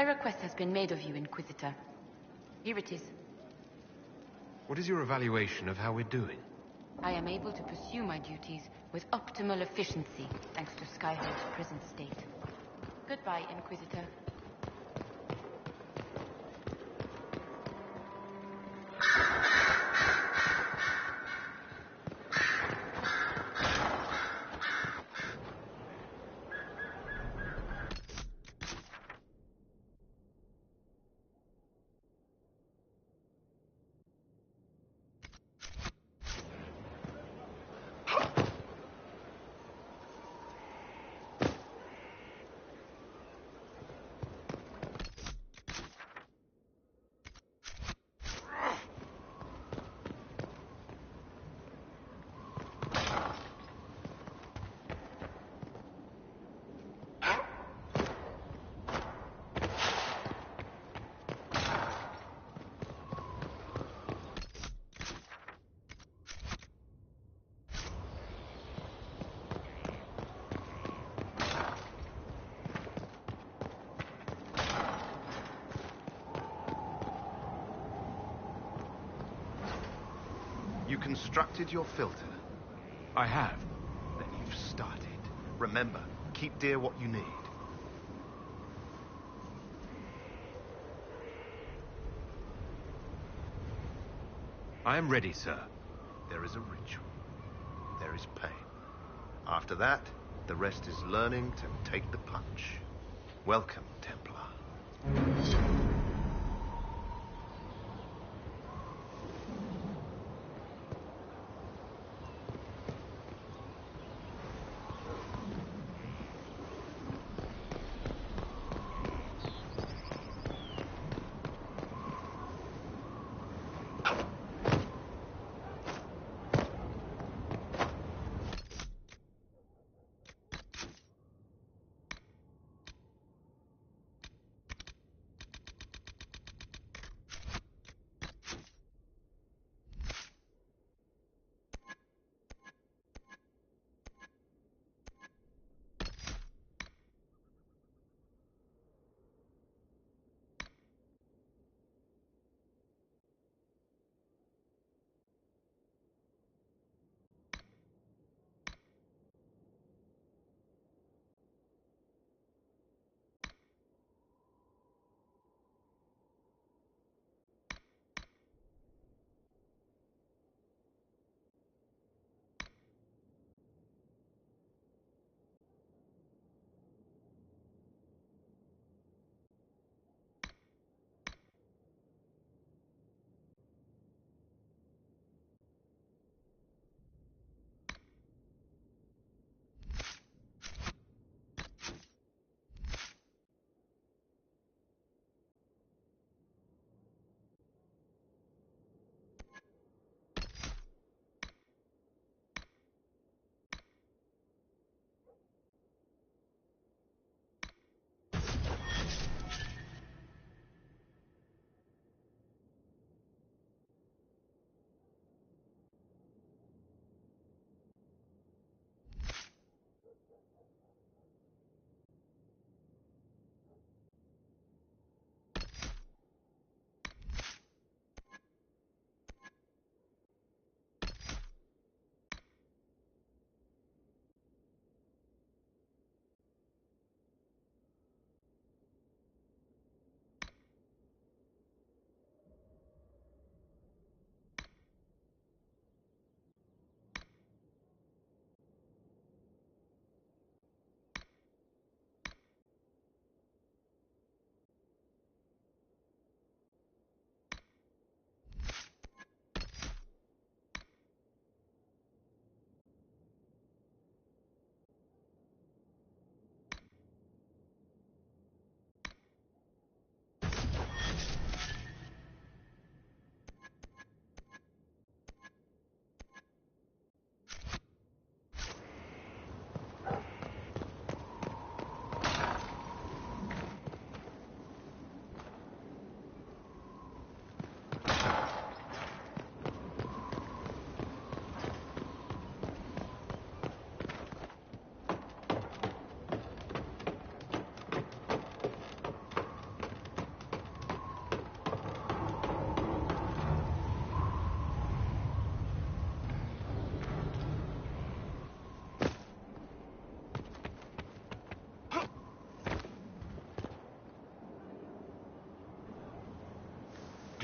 A request has been made of you, Inquisitor. Here it is. What is your evaluation of how we're doing? I am able to pursue my duties with optimal efficiency, thanks to Skyhold's present state. Goodbye, Inquisitor. You constructed your filter. I have. Then you've started. Remember, keep dear what you need. I am ready, sir. There is a ritual. There is pain. After that, the rest is learning to take the punch. Welcome, Templar.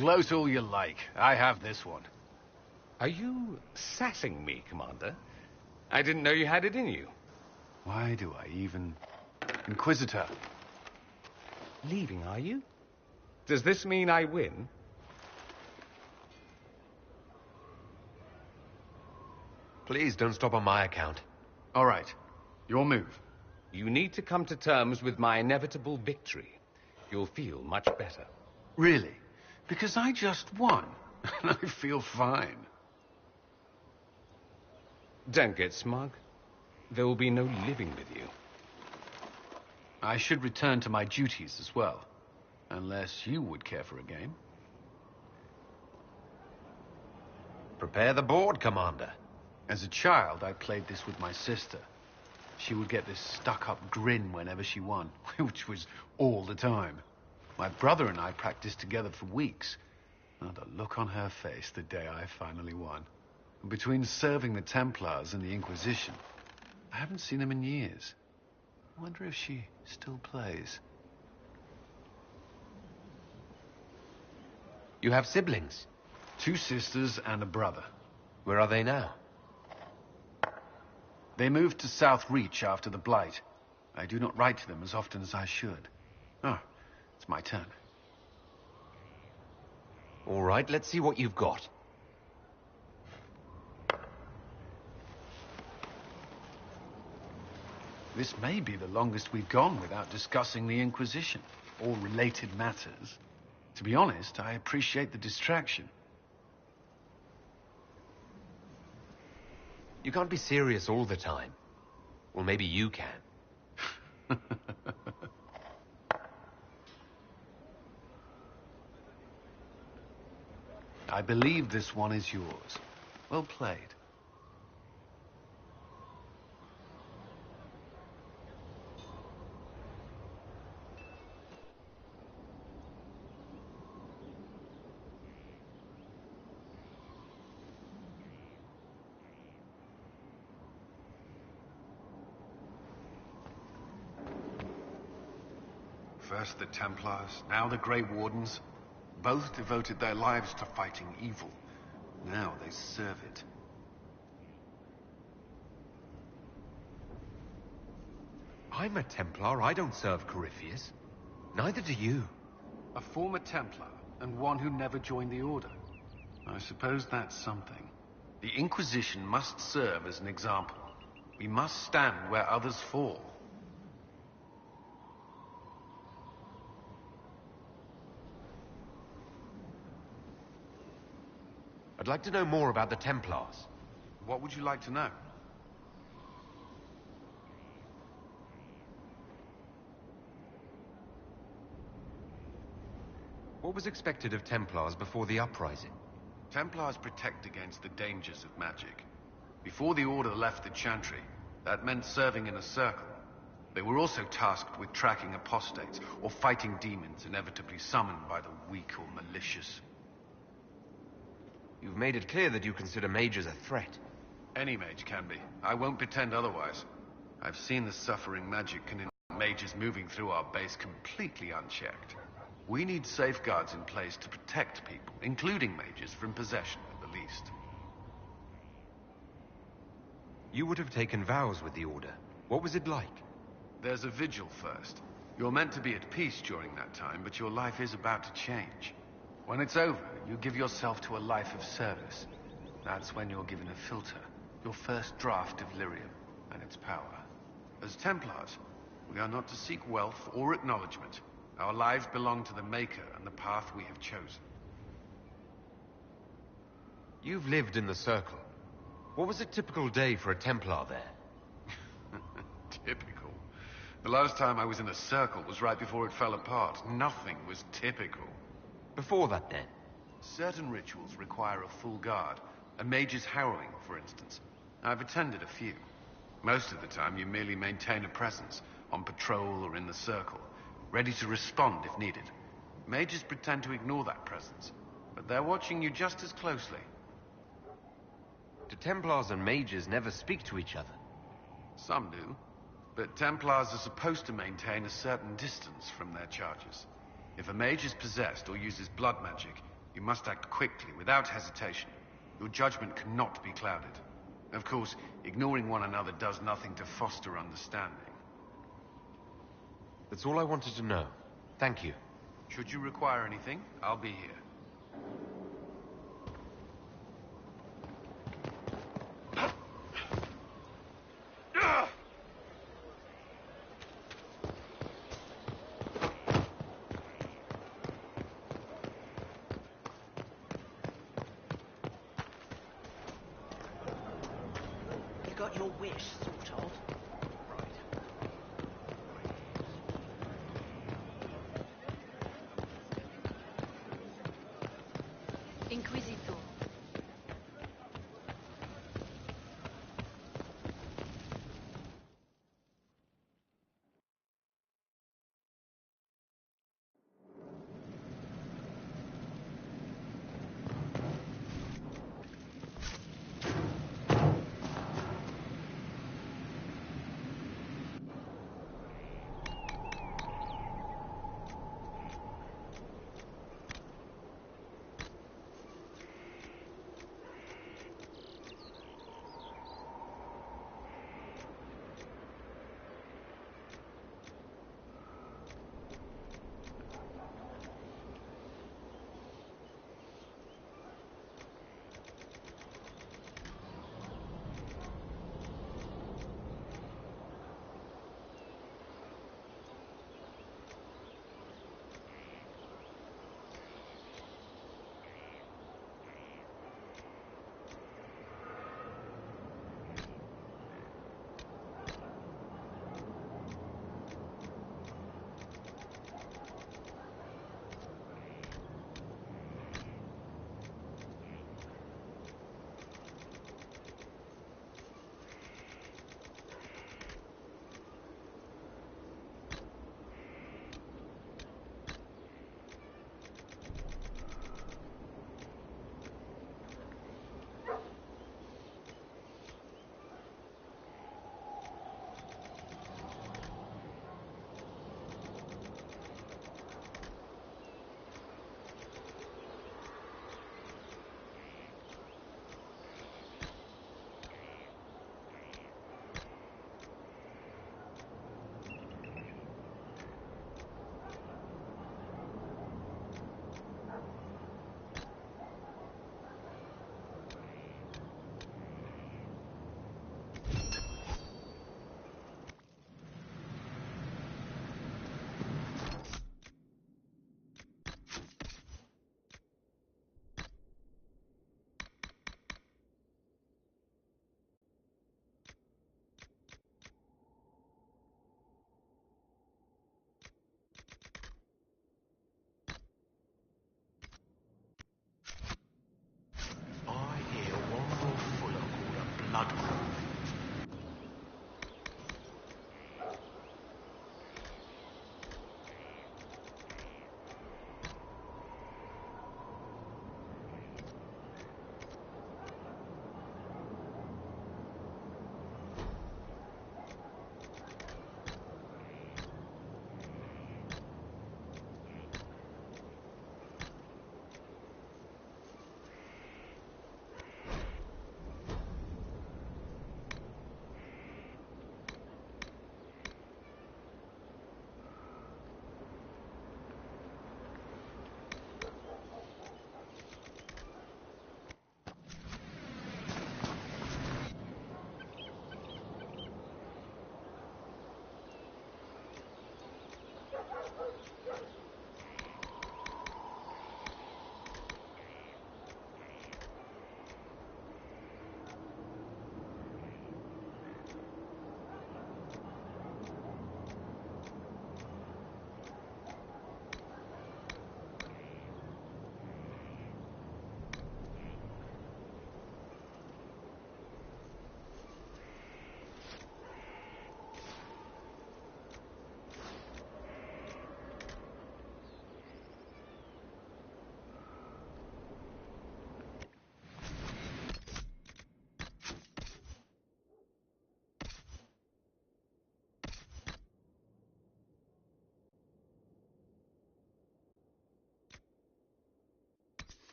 Gloat all you like. I have this one. Are you sassing me, Commander? I didn't know you had it in you. Why do I even... Inquisitor. Leaving, are you? Does this mean I win? Please don't stop on my account. All right. Your move. You need to come to terms with my inevitable victory. You'll feel much better. Really? Because I just won. And I feel fine. Don't get smug. There will be no living with you. I should return to my duties as well. Unless you would care for a game. Prepare the board, Commander. As a child, I played this with my sister. She would get this stuck-up grin whenever she won, which was all the time. My brother and I practiced together for weeks. And the look on her face the day I finally won. And between serving the Templars and the Inquisition, I haven't seen them in years. I wonder if she still plays. You have siblings? 2 sisters and a brother. Where are they now? They moved to South Reach after the Blight. I do not write to them as often as I should. Oh, it's my turn. All right, let's see what you've got. This may be the longest we've gone without discussing the Inquisition, or related matters. To be honest, I appreciate the distraction. You can't be serious all the time. Well, maybe you can. I believe this one is yours. Well played. First the Templars, now the Grey Wardens. Both devoted their lives to fighting evil. Now they serve it. I'm a Templar. I don't serve Corypheus. Neither do you. A former Templar, and one who never joined the Order. I suppose that's something. The Inquisition must serve as an example. We must stand where others fall. I'd like to know more about the Templars. What would you like to know? What was expected of Templars before the uprising? Templars protect against the dangers of magic. Before the Order left the Chantry, that meant serving in a circle. They were also tasked with tracking apostates, or fighting demons inevitably summoned by the weak or malicious. You've made it clear that you consider mages a threat. Any mage can be. I won't pretend otherwise. I've seen the suffering magic can mages moving through our base completely unchecked. We need safeguards in place to protect people, including mages, from possession at the least. You would have taken vows with the Order. What was it like? There's a vigil first. You're meant to be at peace during that time, but your life is about to change. When it's over, you give yourself to a life of service. That's when you're given a filter, your first draft of lyrium and its power. As Templars, we are not to seek wealth or acknowledgement. Our lives belong to the Maker and the path we have chosen. You've lived in the Circle. What was a typical day for a Templar there? Typical. The last time I was in a circle was right before it fell apart. Nothing was typical. Before that, then? Certain rituals require a full guard. A mage's harrowing, for instance. I've attended a few. Most of the time, you merely maintain a presence, on patrol or in the circle, ready to respond if needed. Mages pretend to ignore that presence, but they're watching you just as closely. Do Templars and mages never speak to each other? Some do, but Templars are supposed to maintain a certain distance from their charges. If a mage is possessed or uses blood magic, You must act quickly, without hesitation. Your judgment cannot be clouded. Of course, ignoring one another does nothing to foster understanding. That's all I wanted to know. Thank you. Should you require anything, I'll be here. You got your wish, sort of. Inquisitor.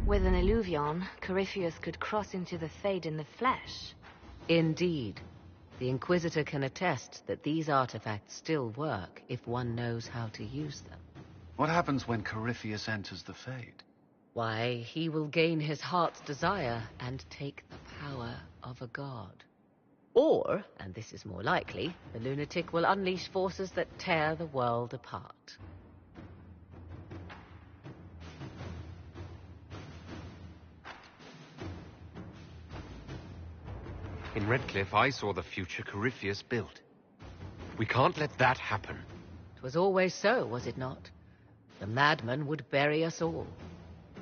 With an illuvion, Corypheus could cross into the Fade in the flesh. Indeed. The Inquisitor can attest that these artifacts still work if one knows how to use them. What happens when Corypheus enters the Fade? Why, he will gain his heart's desire and take the power of a god. Or, and this is more likely, the lunatic will unleash forces that tear the world apart. In Redcliffe, I saw the future Corypheus built. We can't let that happen. It was always so, was it not? The madman would bury us all.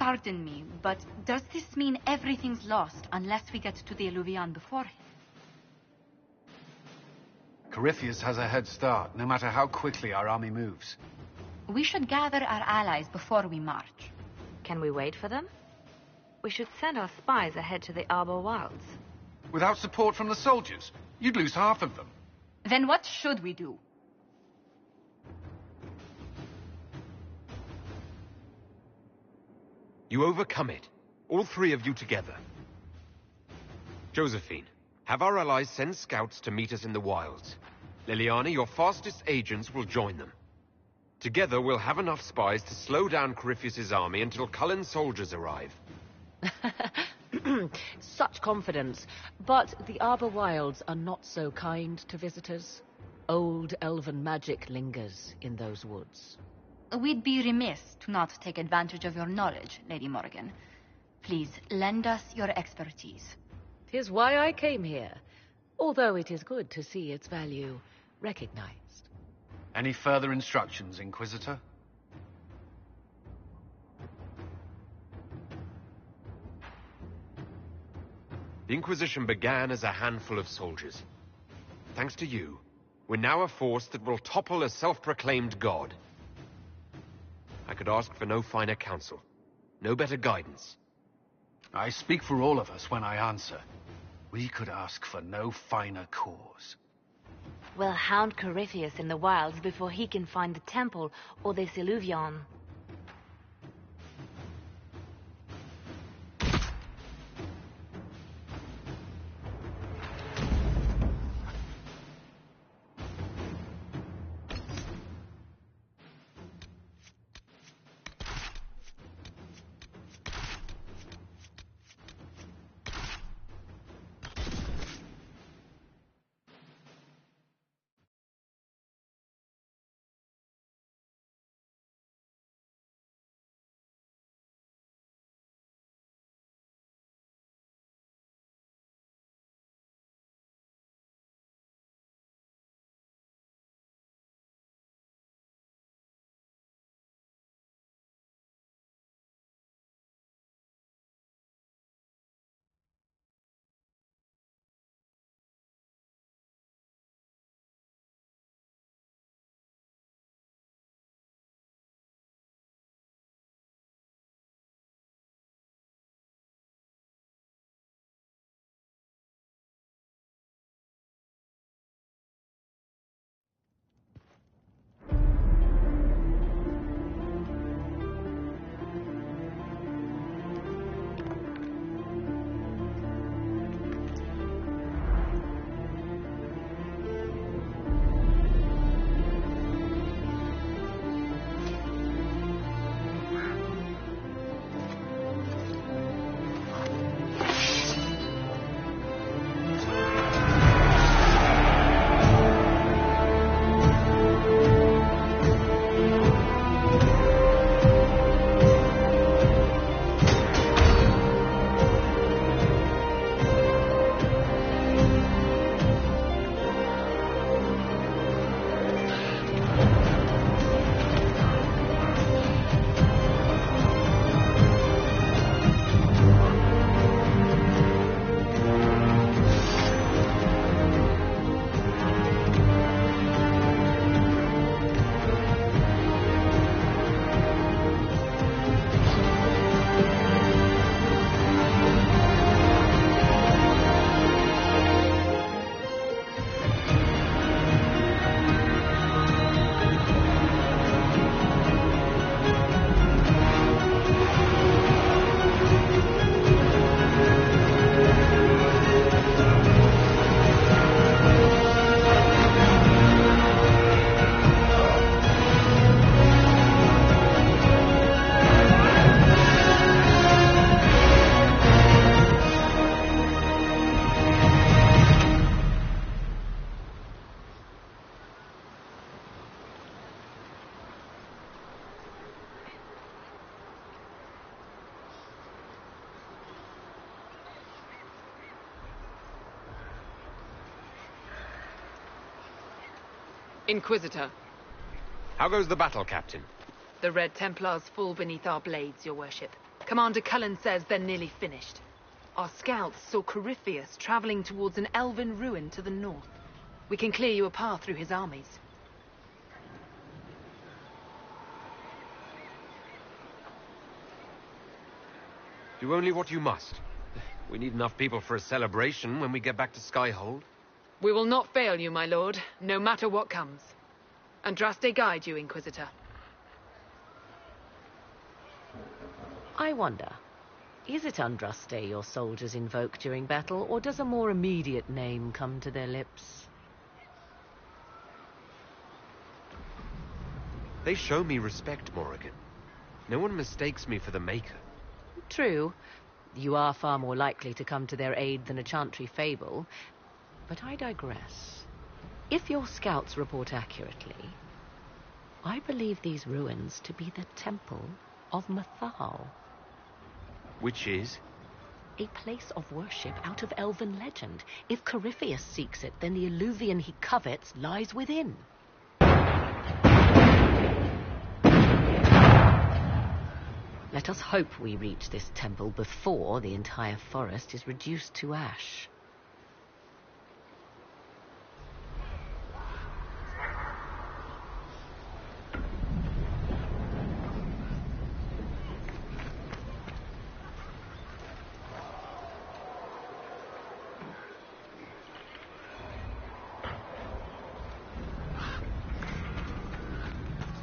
Pardon me, but does this mean everything's lost unless we get to the Illuvian before him? Corypheus has a head start, no matter how quickly our army moves. We should gather our allies before we march. Can we wait for them? We should send our spies ahead to the Arbor Wilds. Without support from the soldiers, you'd lose half of them. Then what should we do? You overcome it. All three of you together. Josephine, have our allies send scouts to meet us in the wilds. Liliana, your fastest agents will join them. Together, we'll have enough spies to slow down Corypheus' army until Cullen's soldiers arrive. Such confidence. But the Arbor Wilds are not so kind to visitors. Old elven magic lingers in those woods. We'd be remiss to not take advantage of your knowledge, Lady Morgan. Please, lend us your expertise. 'Tis why I came here, although it is good to see its value recognized. Any further instructions, Inquisitor? The Inquisition began as a handful of soldiers. Thanks to you, we're now a force that will topple a self-proclaimed god. I could ask for no finer counsel, no better guidance. I speak for all of us when I answer. We could ask for no finer cause. We'll hound Corypheus in the wilds before he can find the temple or this illuvion. Inquisitor, How goes the battle, Captain? the Red Templars fall beneath our blades, your worship. Commander Cullen says they're nearly finished. Our scouts saw Corypheus traveling towards an elven ruin to the north. We can clear you a path through his armies. Do only what you must. We need enough people for a celebration when we get back to Skyhold. We will not fail you, my lord, no matter what comes. Andraste guide you, Inquisitor. I wonder, is it Andraste your soldiers invoke during battle, or does a more immediate name come to their lips? They show me respect, Morrigan. No one mistakes me for the Maker. True. You are far more likely to come to their aid than a chantry fable. But I digress. If your scouts report accurately, I believe these ruins to be the Temple of Mathal. Which is? A place of worship out of elven legend. If Corypheus seeks it, then the alluvion he covets lies within. Let us hope we reach this temple before the entire forest is reduced to ash.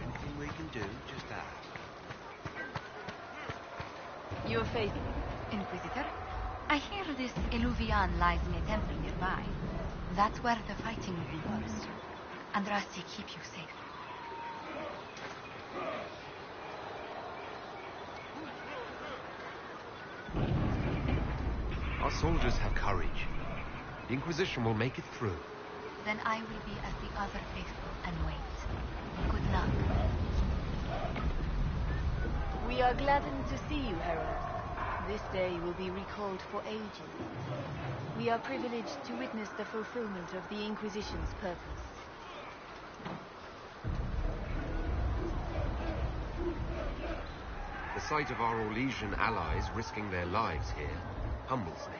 Anything we can do, just ask. Your faith, Inquisitor? I hear this Eluvian lies in a temple nearby. That's where the fighting will be worst. Andraste keep you safe. Our soldiers have courage. The Inquisition will make it through. Then I will be as the other faithful and wait. Good luck. We are gladdened to see you, Herald. This day will be recalled for ages. We are privileged to witness the fulfillment of the Inquisition's purpose. The sight of our Orlesian allies risking their lives here humbles me.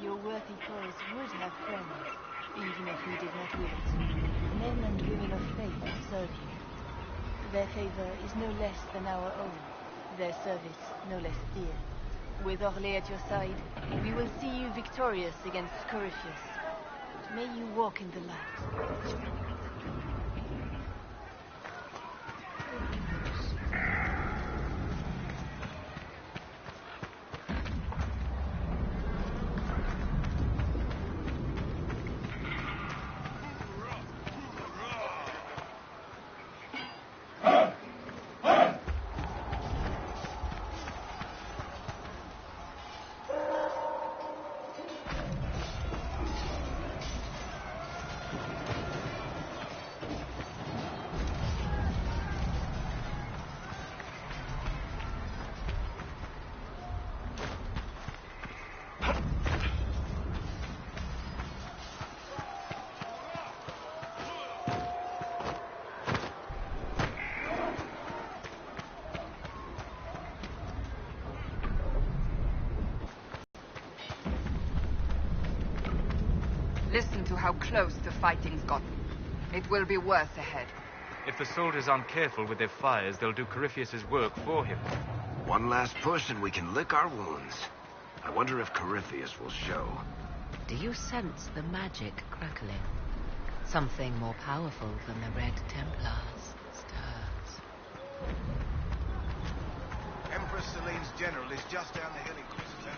Your worthy cause would have friends, even if you did not will it. Men and women of faith serve you. Their favor is no less than our own, their service no less dear. With Orlais at your side, we will see you victorious against Corypheus. May you walk in the light. Listen to how close the fighting's gotten. It will be worse ahead. If the soldiers aren't careful with their fires, they'll do Corypheus' work for him. One last push and we can lick our wounds. I wonder if Corypheus will show. Do you sense the magic crackling? Something more powerful than the Red Templars stirs. Empress Celine's general is just down the hill, Inquisitor.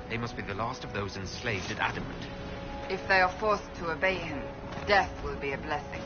They must be the last of those enslaved at Adamant. If they are forced to obey him, death will be a blessing.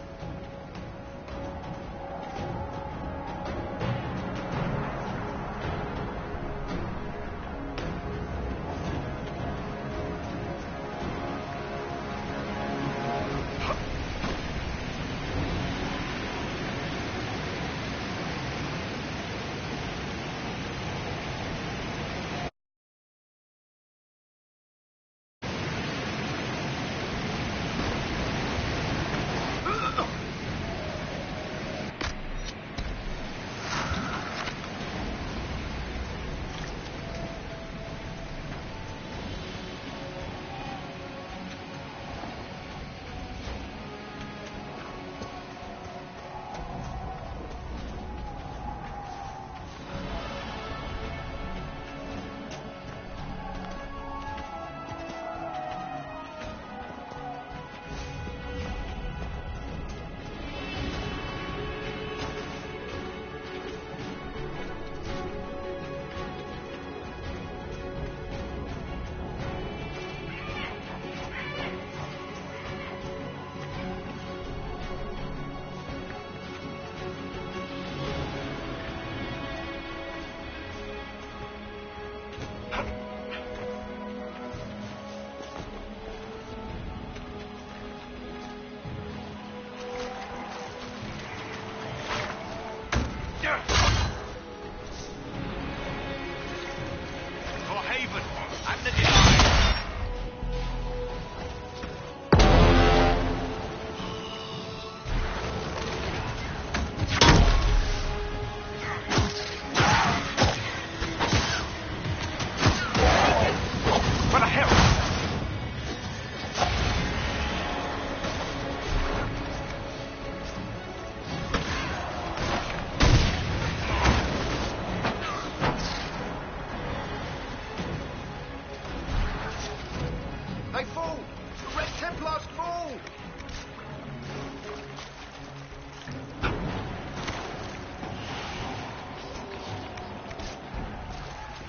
They fall! The Red Templars fall!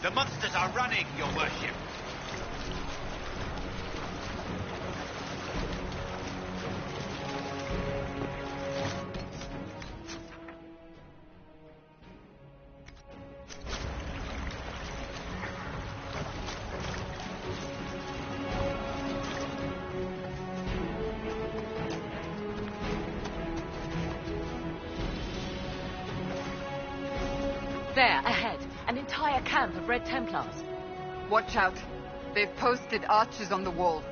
The monsters are running, your worship. There, ahead. An entire camp of Red Templars. Watch out. They've posted archers on the wall.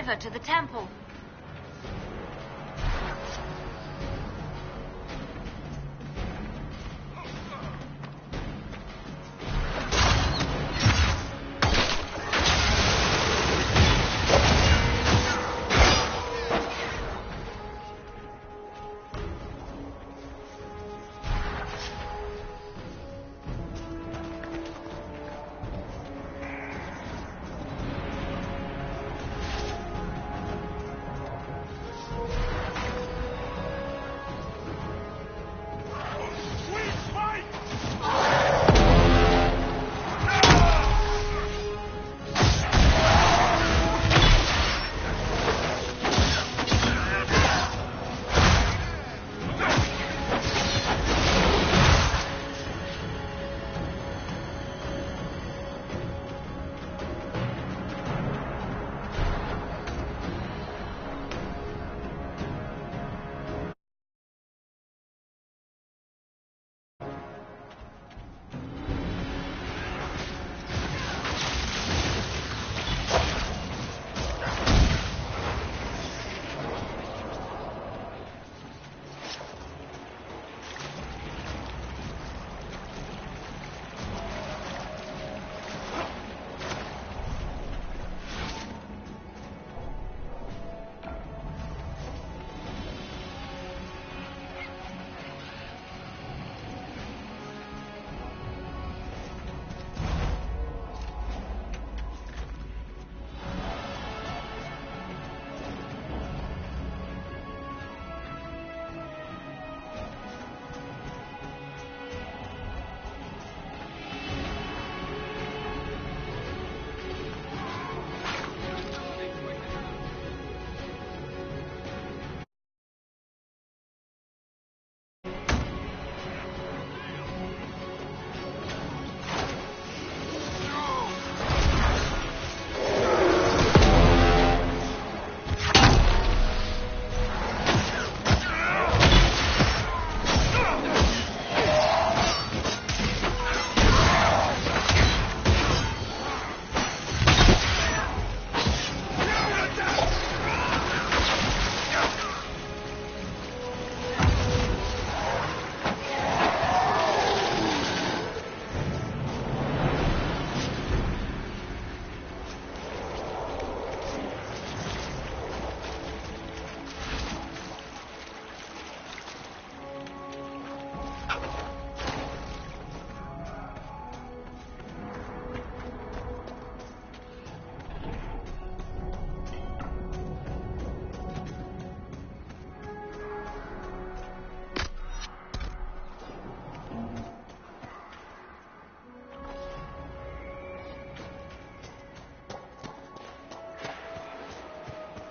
river to the temple.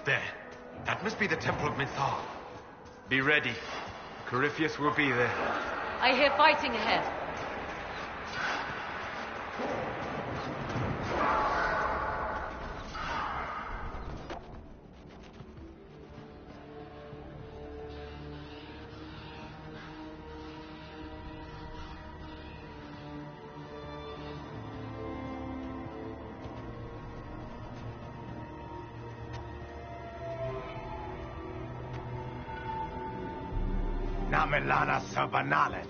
There. That must be the Temple of Mithar. Be ready. Corypheus will be there. I hear fighting ahead. Namelana Sabanale.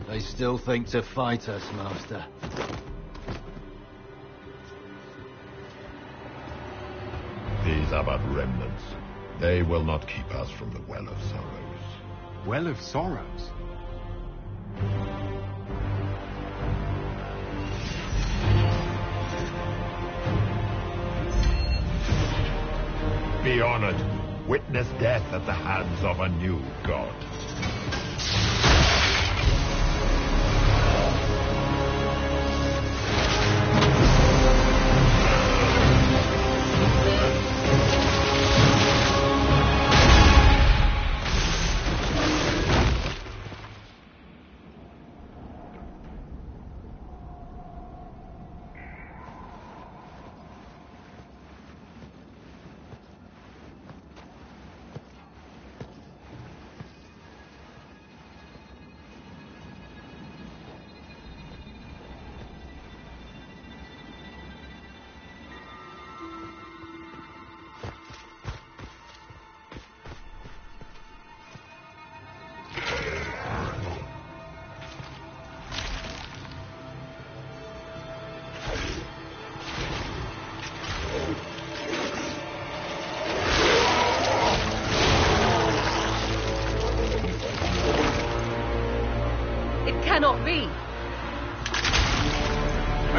They still think to fight us, Master. These are but remnants. They will not keep us from the Well of Sorrows. Well of Sorrows? Be honored. Witness death at the hands of a new god.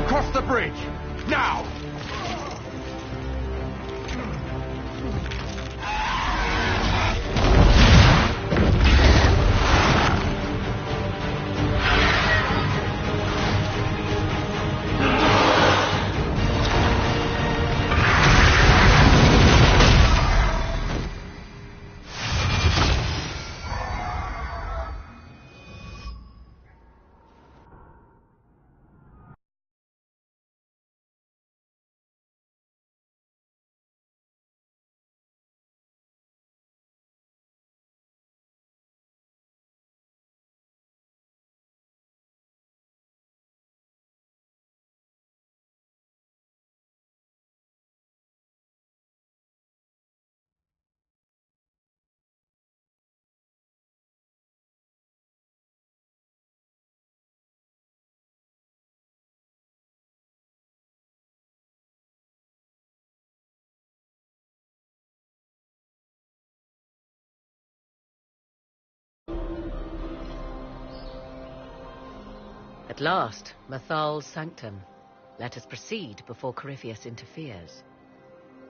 Cross the bridge! Now! At last, Mathal's sanctum. Let us proceed before Corypheus interferes.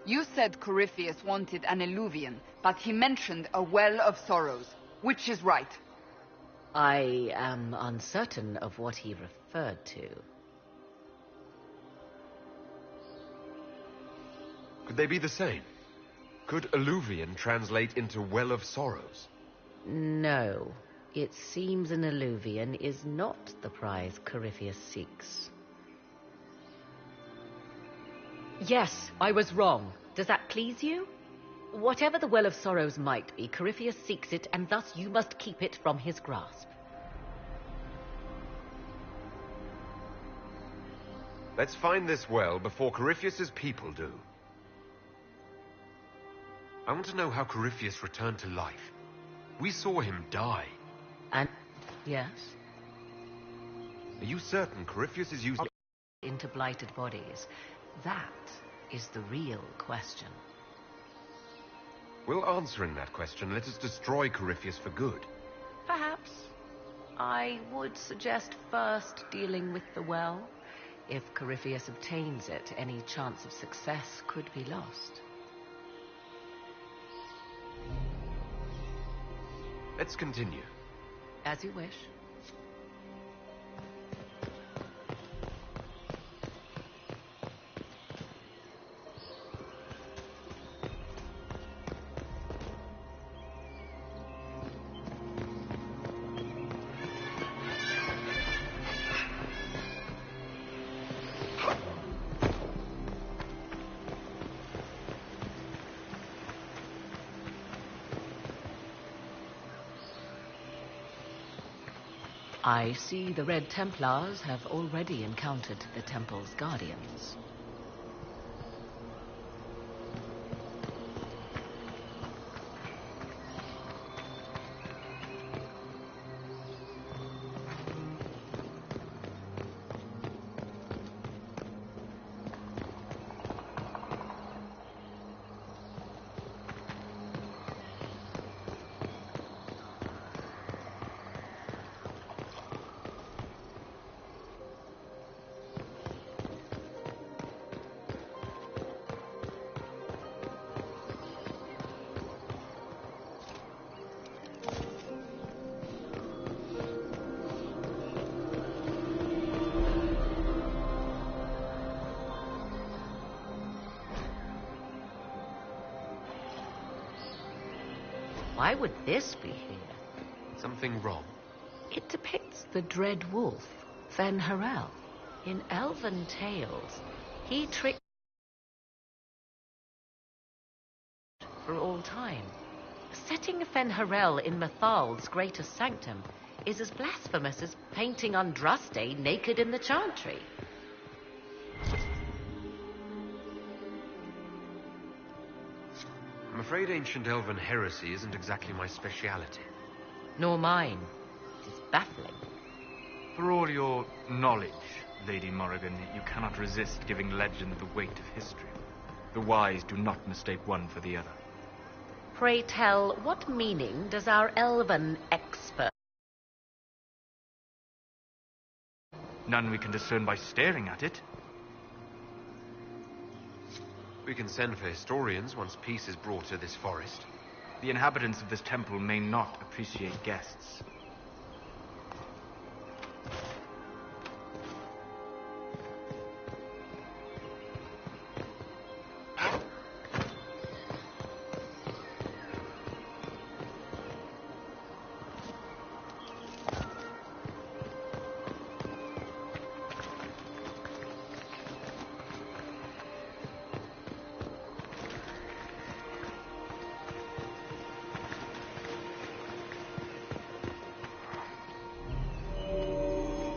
You said Corypheus wanted an eluvian, but he mentioned a well of sorrows. Which is right? I am uncertain of what he referred to. Could they be the same? Could eluvian translate into well of sorrows? No. It seems an eluvian is not the prize Corypheus seeks. Yes, I was wrong. Does that please you? Whatever the Well of Sorrows might be, Corypheus seeks it, and thus you must keep it from his grasp. Let's find this well before Corypheus's people do. I want to know how Corypheus returned to life. We saw him die. And, yes? Are you certain Corypheus is used into blighted bodies? That is the real question. Will answering that question let us destroy Corypheus for good? Perhaps. I would suggest first dealing with the well. If Corypheus obtains it, any chance of success could be lost. Let's continue. As you wish. I see the Red Templars have already encountered the temple's guardians. Why would this be here? Something wrong? It depicts the dread wolf, Fen-Harel. In elven tales, he tricked for all time. Setting Fen-Harel in Mathal's greatest sanctum is as blasphemous as painting Andraste naked in the chantry. I'm afraid ancient elven heresy isn't exactly my speciality. Nor mine. It is baffling. For all your knowledge, Lady Morrigan, you cannot resist giving legend the weight of history. The wise do not mistake one for the other. Pray tell, what meaning does our elven expert None we can discern by staring at it. We can send for historians once peace is brought to this forest. The inhabitants of this temple may not appreciate guests.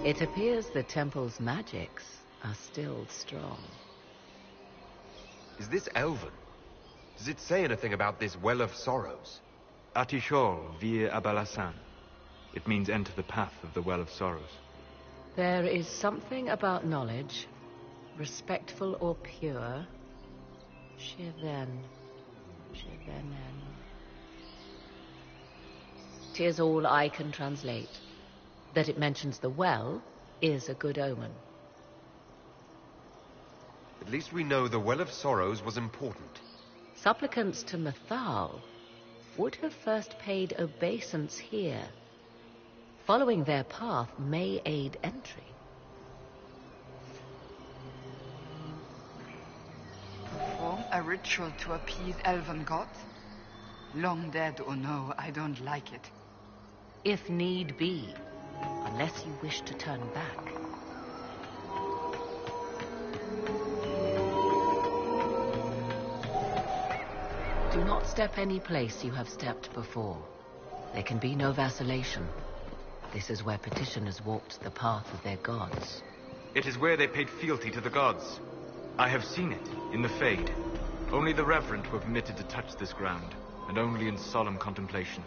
It appears the temple's magics are still strong. Is this Elven? Does it say anything about this Well of Sorrows? Atishol vir Abalasan. It means enter the path of the Well of Sorrows. There is something about knowledge, respectful or pure. Shivenen. 'Tis all I can translate. That it mentions the well is a good omen. At least we know the Well of Sorrows was important. Supplicants to Mathal would have first paid obeisance here. Following their path may aid entry. Perform a ritual to appease elven gods? Long dead or no, I don't like it. If need be, unless you wish to turn back. Do not step any place you have stepped before. There can be no vacillation. This is where petitioners walked the path of their gods. It is where they paid fealty to the gods. I have seen it, in the Fade. Only the reverent were permitted to touch this ground, and only in solemn contemplation.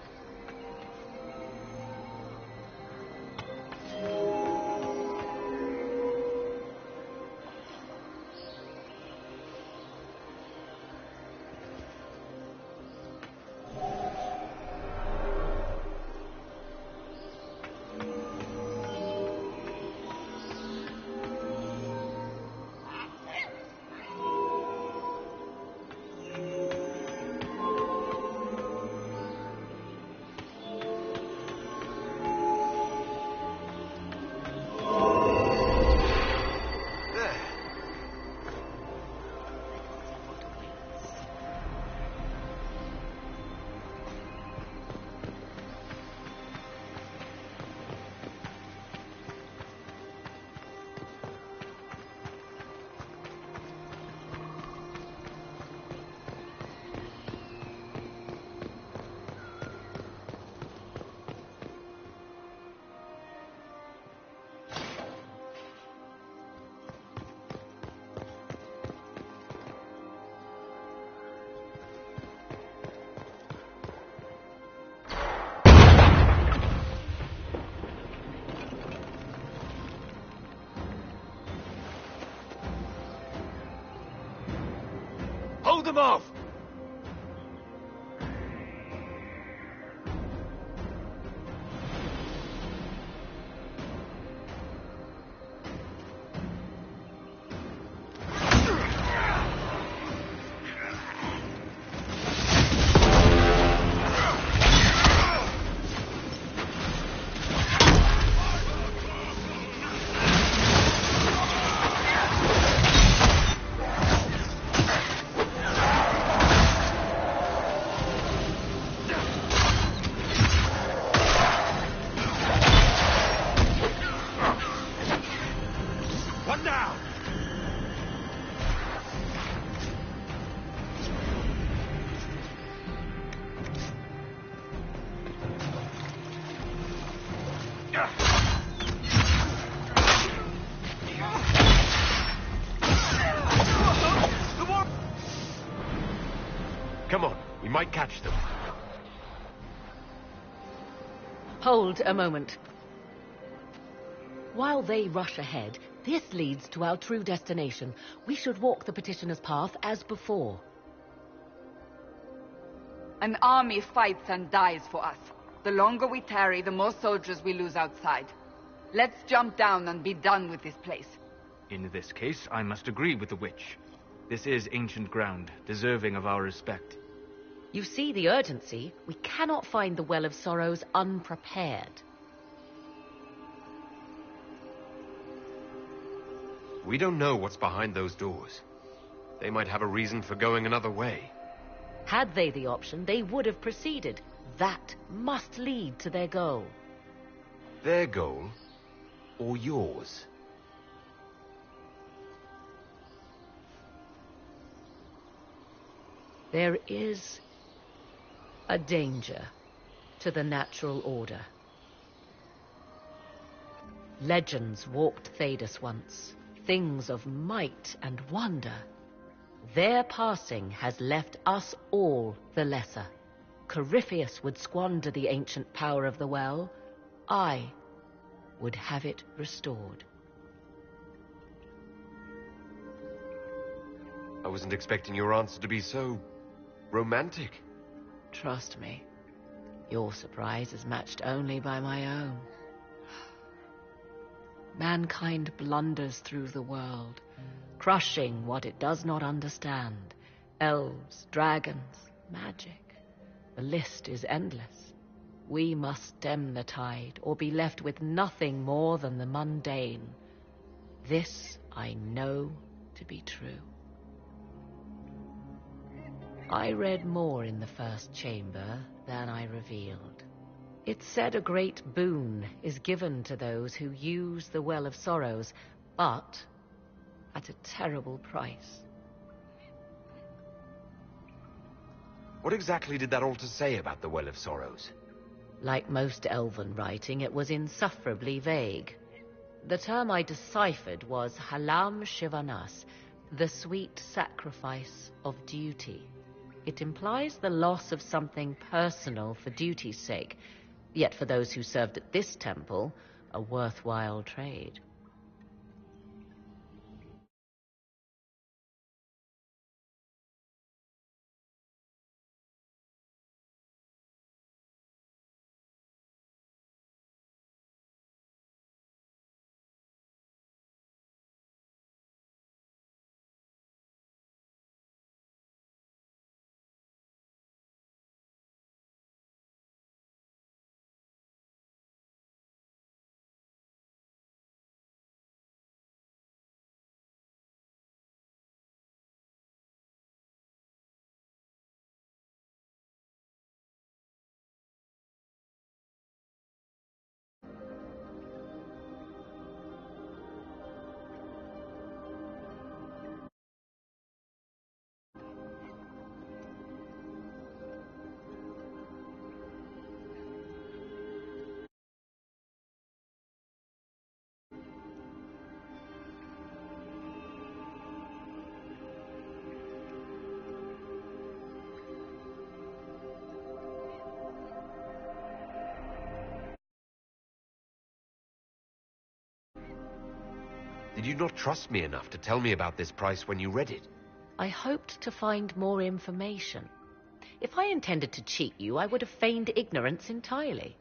Hold them off! Come on, we might catch them. Hold a moment. While they rush ahead, this leads to our true destination. We should walk the petitioner's path as before. An army fights and dies for us. The longer we tarry, the more soldiers we lose outside. Let's jump down and be done with this place. In this case, I must agree with the witch. This is ancient ground, deserving of our respect. You see the urgency. We cannot find the Well of Sorrows unprepared. We don't know what's behind those doors. They might have a reason for going another way. Had they the option, they would have proceeded. That must lead to their goal. Their goal? Or yours? There is a danger to the natural order. Legends walked Thedas once, things of might and wonder. Their passing has left us all the lesser. Corypheus would squander the ancient power of the well. I would have it restored. I wasn't expecting your answer to be so romantic. Trust me, your surprise is matched only by my own. Mankind blunders through the world, crushing what it does not understand. Elves, dragons, magic. The list is endless. We must stem the tide, or be left with nothing more than the mundane. This I know to be true. I read more in the first chamber than I revealed. It said a great boon is given to those who use the Well of Sorrows, but at a terrible price. What exactly did that altar say about the Well of Sorrows? Like most elven writing, it was insufferably vague. The term I deciphered was Halam Shivanas, the sweet sacrifice of duty. It implies the loss of something personal for duty's sake, yet for those who served at this temple, a worthwhile trade. Did you not trust me enough to tell me about this price when you read it? I hoped to find more information. If I intended to cheat you, I would have feigned ignorance entirely.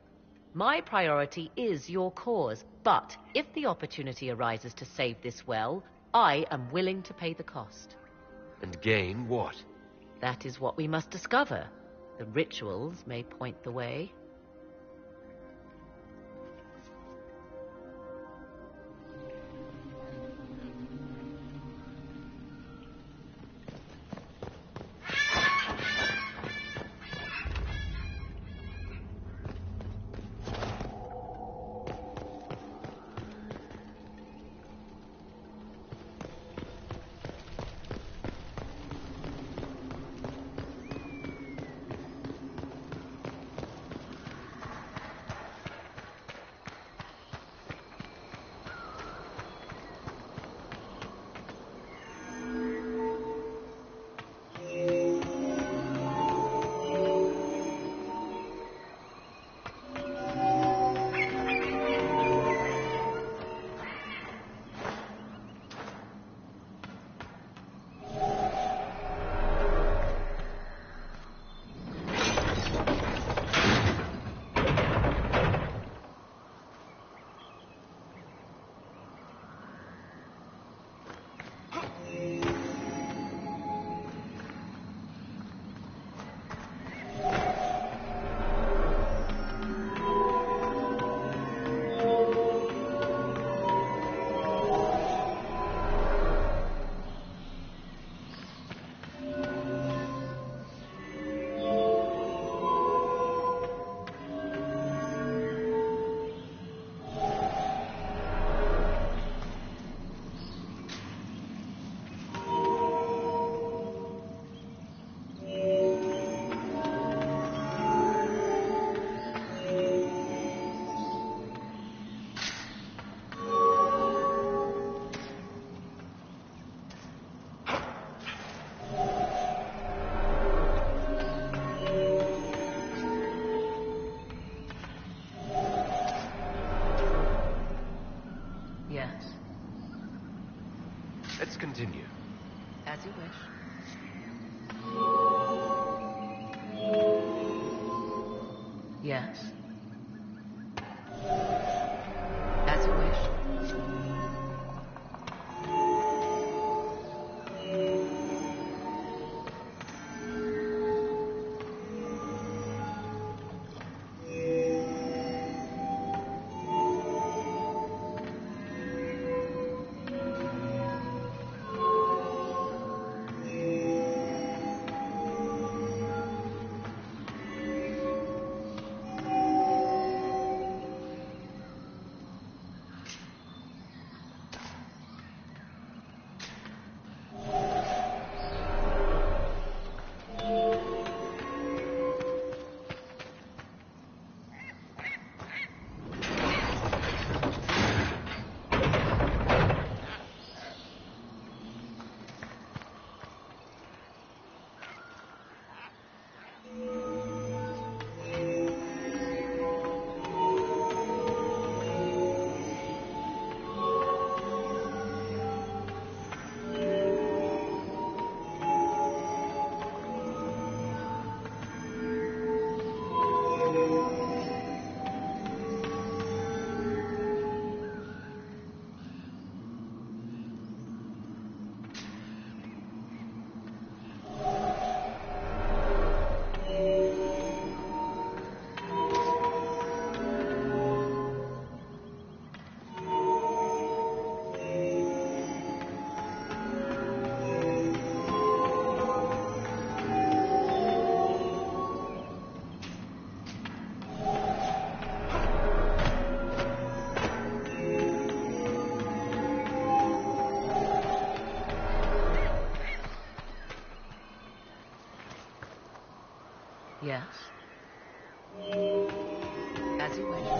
My priority is your cause, but if the opportunity arises to save this well, I am willing to pay the cost. And gain what? That is what we must discover. The rituals may point the way. Let's continue. As you wish. Yes. As you wish. Yes. As you wish.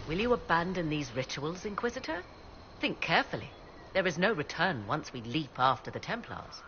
Will you abandon these rituals, Inquisitor? Think carefully. There is no return once we leap after the Templars.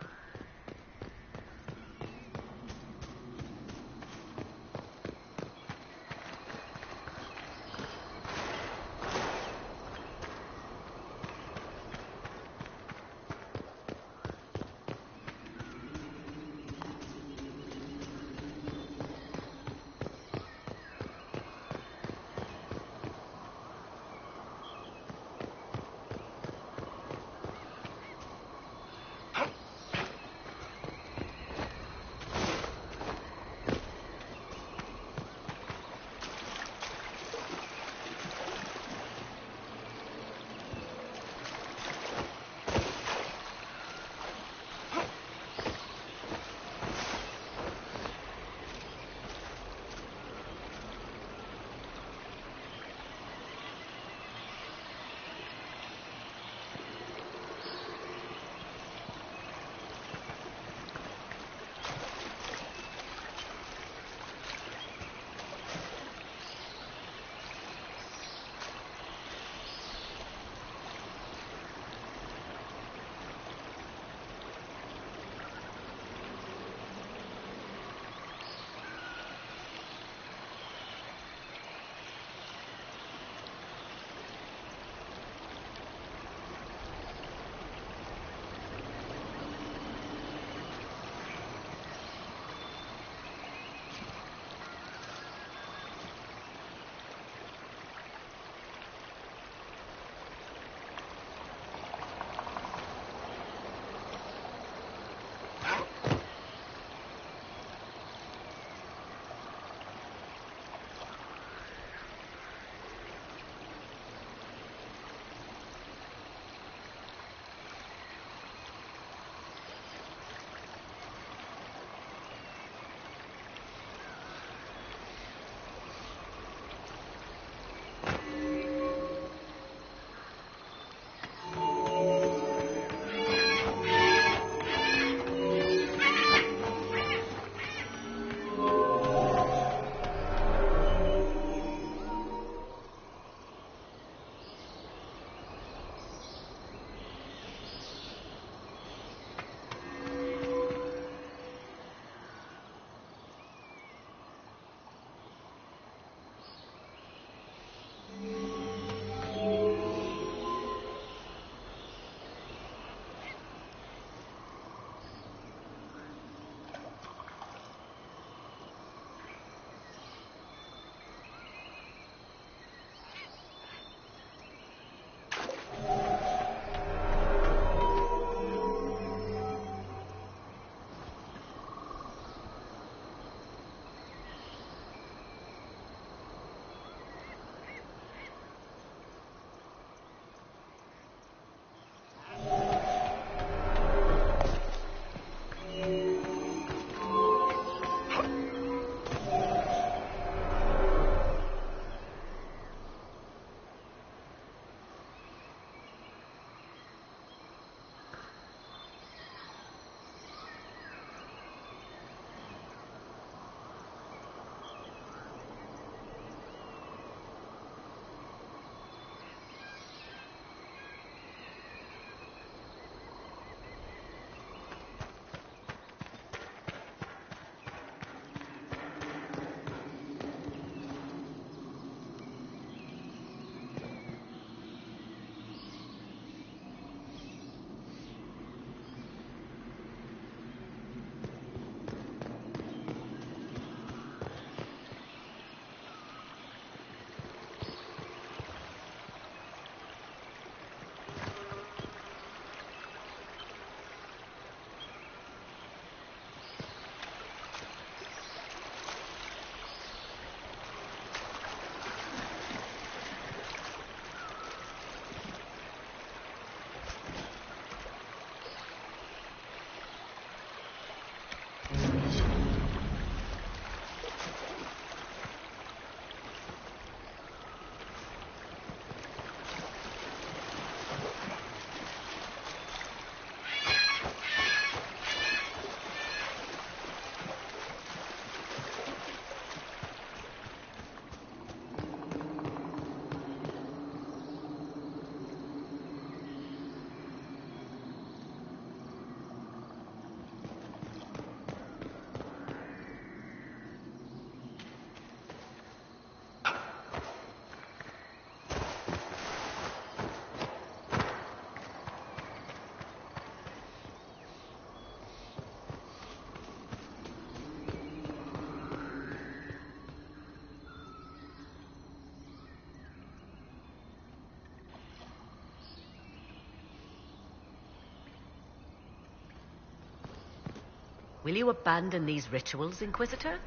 Will you abandon these rituals, Inquisitor?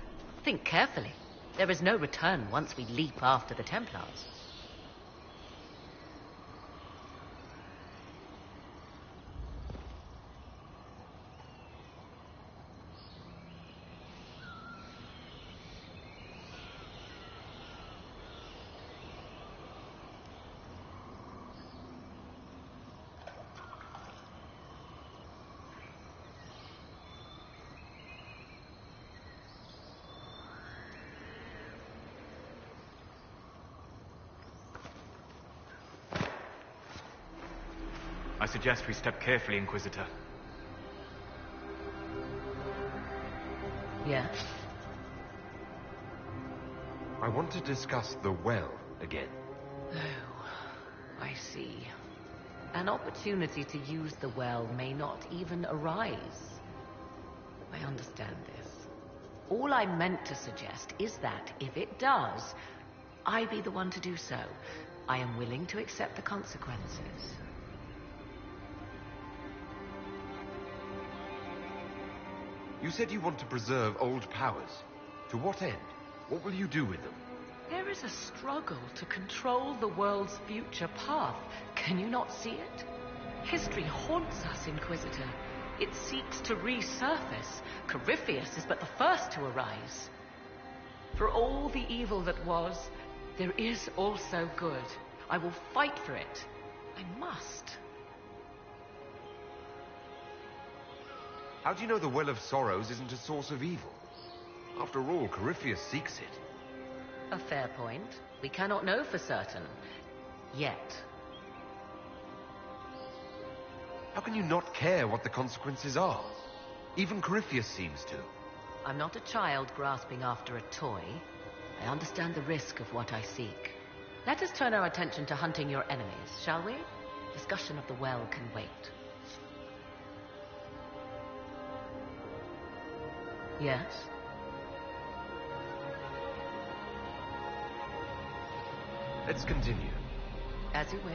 Think carefully. There is no return once we leap after the Templars. I suggest we step carefully, Inquisitor. Yes? I want to discuss the well again. Oh, I see. An opportunity to use the well may not even arise. I understand this. All I meant to suggest is that, if it does, I be the one to do so. I am willing to accept the consequences. You said you want to preserve old powers. To what end? What will you do with them? There is a struggle to control the world's future path. Can you not see it? History haunts us, Inquisitor. It seeks to resurface. Corypheus is but the first to arise. For all the evil that was, there is also good. I will fight for it. I must. How do you know the Well of Sorrows isn't a source of evil? After all, Corypheus seeks it. A fair point. We cannot know for certain. Yet. How can you not care what the consequences are? Even Corypheus seems to. I'm not a child grasping after a toy. I understand the risk of what I seek. Let us turn our attention to hunting your enemies, shall we? Discussion of the well can wait. Yes? Let's continue. As you wish.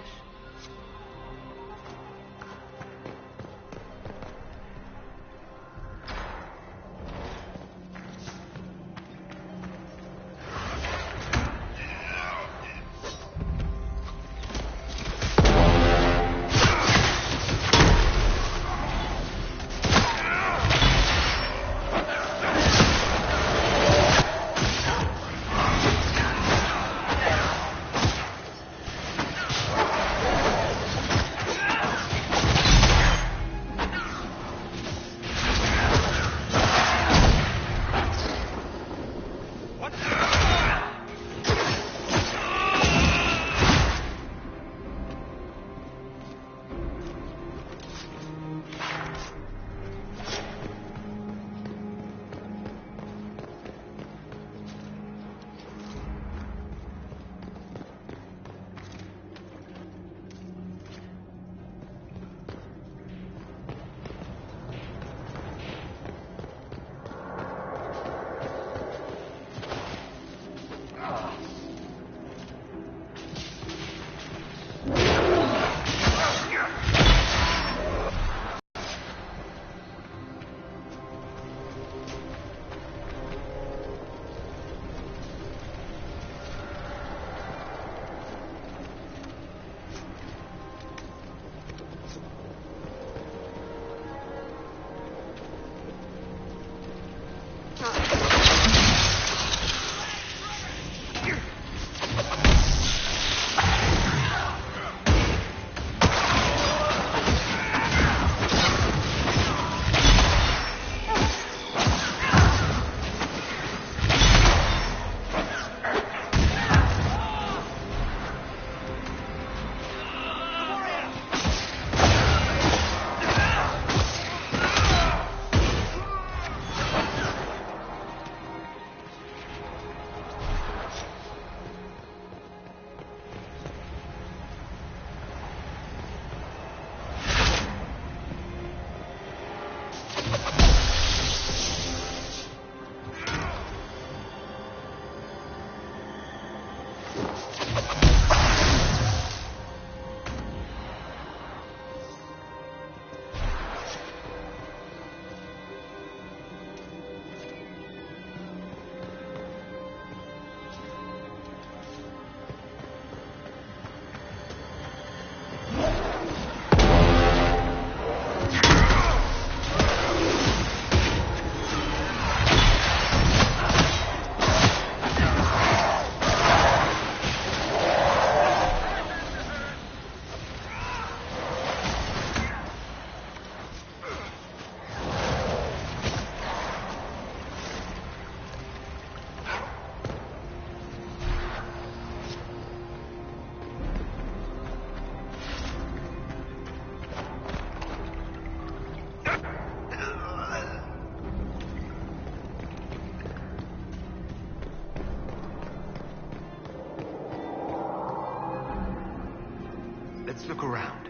Let's look around.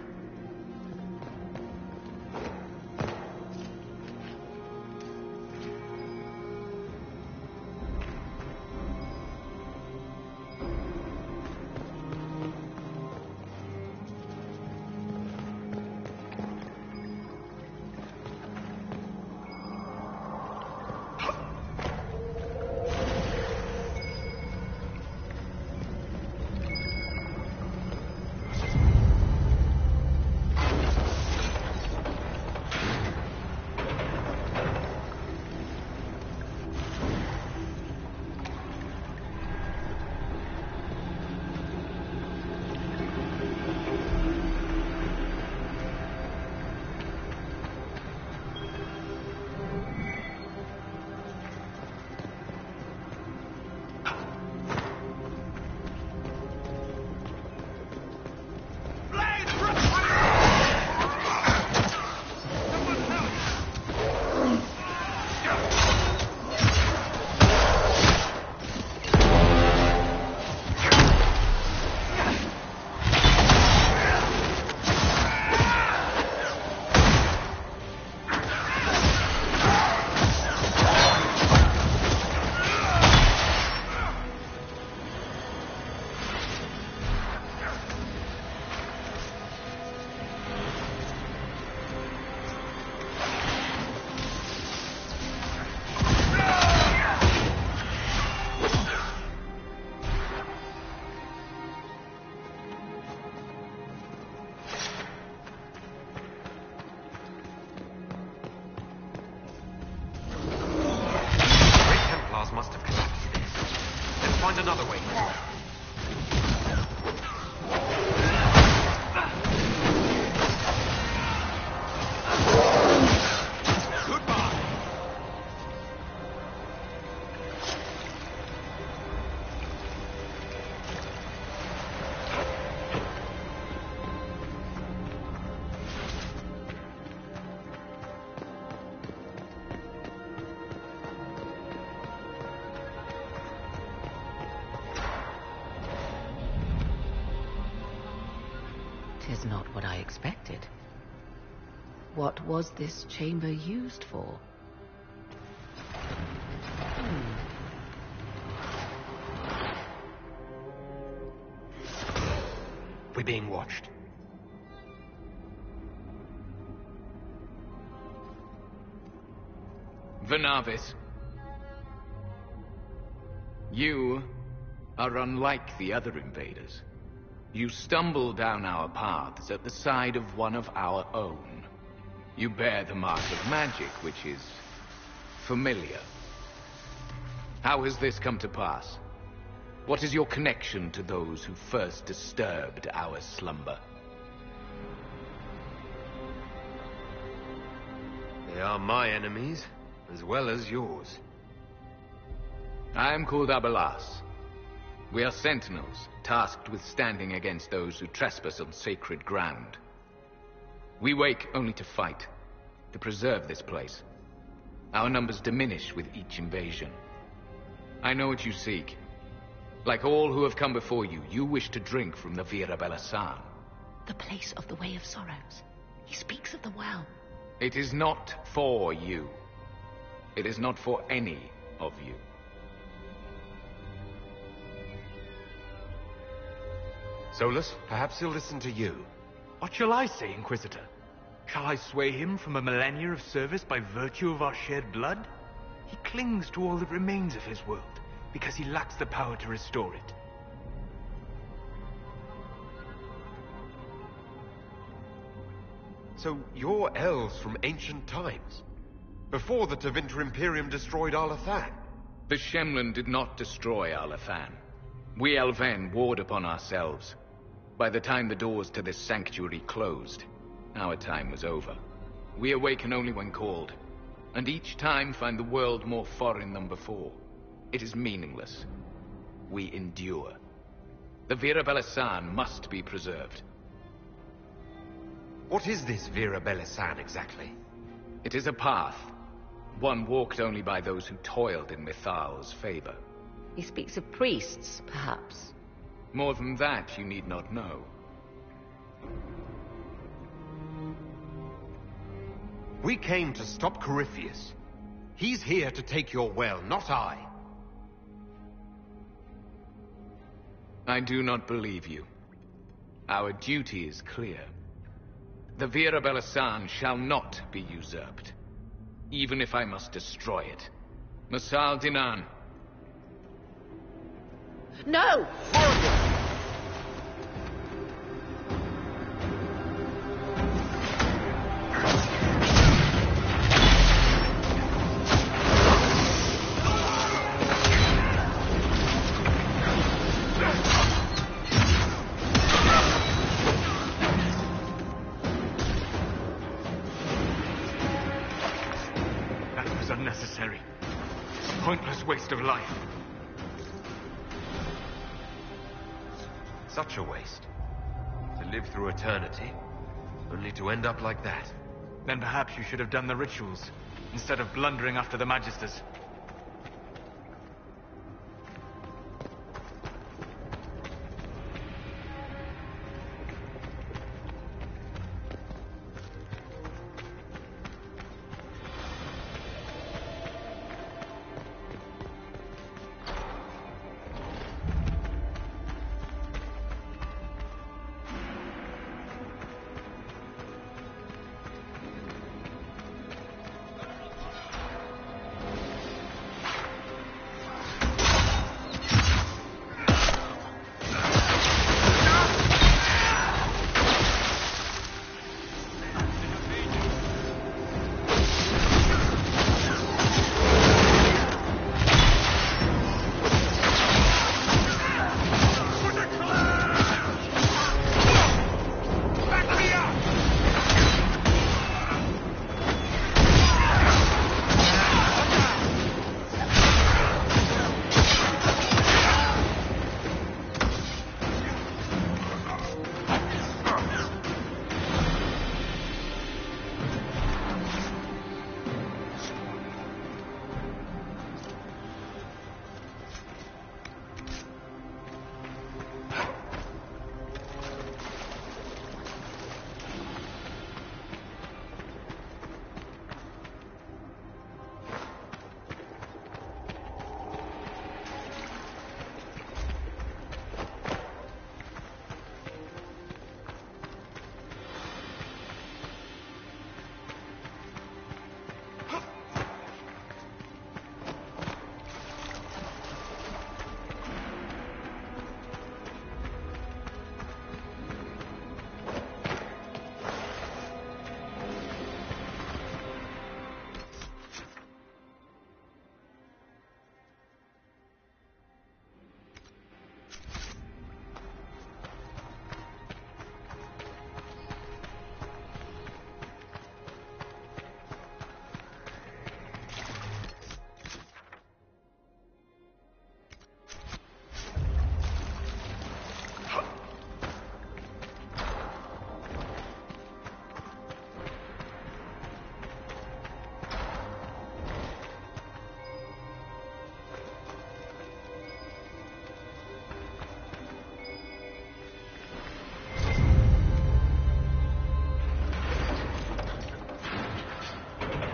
Must have collapsed this. Let's find another way. Goodbye. Tis not what I expected. What was this chamber used for? We're being watched. Vernavis, you are unlike the other invaders. You stumble down our paths at the side of one of our own. You bear the mark of magic, which is familiar. How has this come to pass? What is your connection to those who first disturbed our slumber? They are my enemies, as well as yours. I am called Abelas. We are sentinels, tasked with standing against those who trespass on sacred ground. We wake only to fight, to preserve this place. Our numbers diminish with each invasion. I know what you seek. Like all who have come before you, you wish to drink from the Vira Belasan. The place of the Way of Sorrows. He speaks of the well. It is not for you. It is not for any of you. Solus, perhaps he'll listen to you. What shall I say, Inquisitor? Shall I sway him from a millennia of service by virtue of our shared blood? He clings to all that remains of his world, because he lacks the power to restore it. So you're elves from ancient times, before the Tevinter Imperium destroyed Arlathan. The Shemlen did not destroy Arlathan. We Elven warred upon ourselves. By the time the doors to this sanctuary closed, our time was over. We awaken only when called, and each time find the world more foreign than before. It is meaningless. We endure. The Vira Belasan must be preserved. What is this Vira Belasan exactly? It is a path, one walked only by those who toiled in Mithal's favor. He speaks of priests, perhaps. More than that, you need not know. We came to stop Corypheus. He's here to take your well, not I. I do not believe you. Our duty is clear. The Vira Belasan shall not be usurped, even if I must destroy it. Masal Dinan. No! That was unnecessary. Pointless waste of life. Such a waste. To live through eternity, only to end up like that. Then perhaps you should have done the rituals, instead of blundering after the Magisters.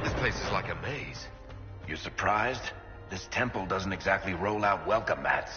This place is like a maze. You surprised? This temple doesn't exactly roll out welcome mats.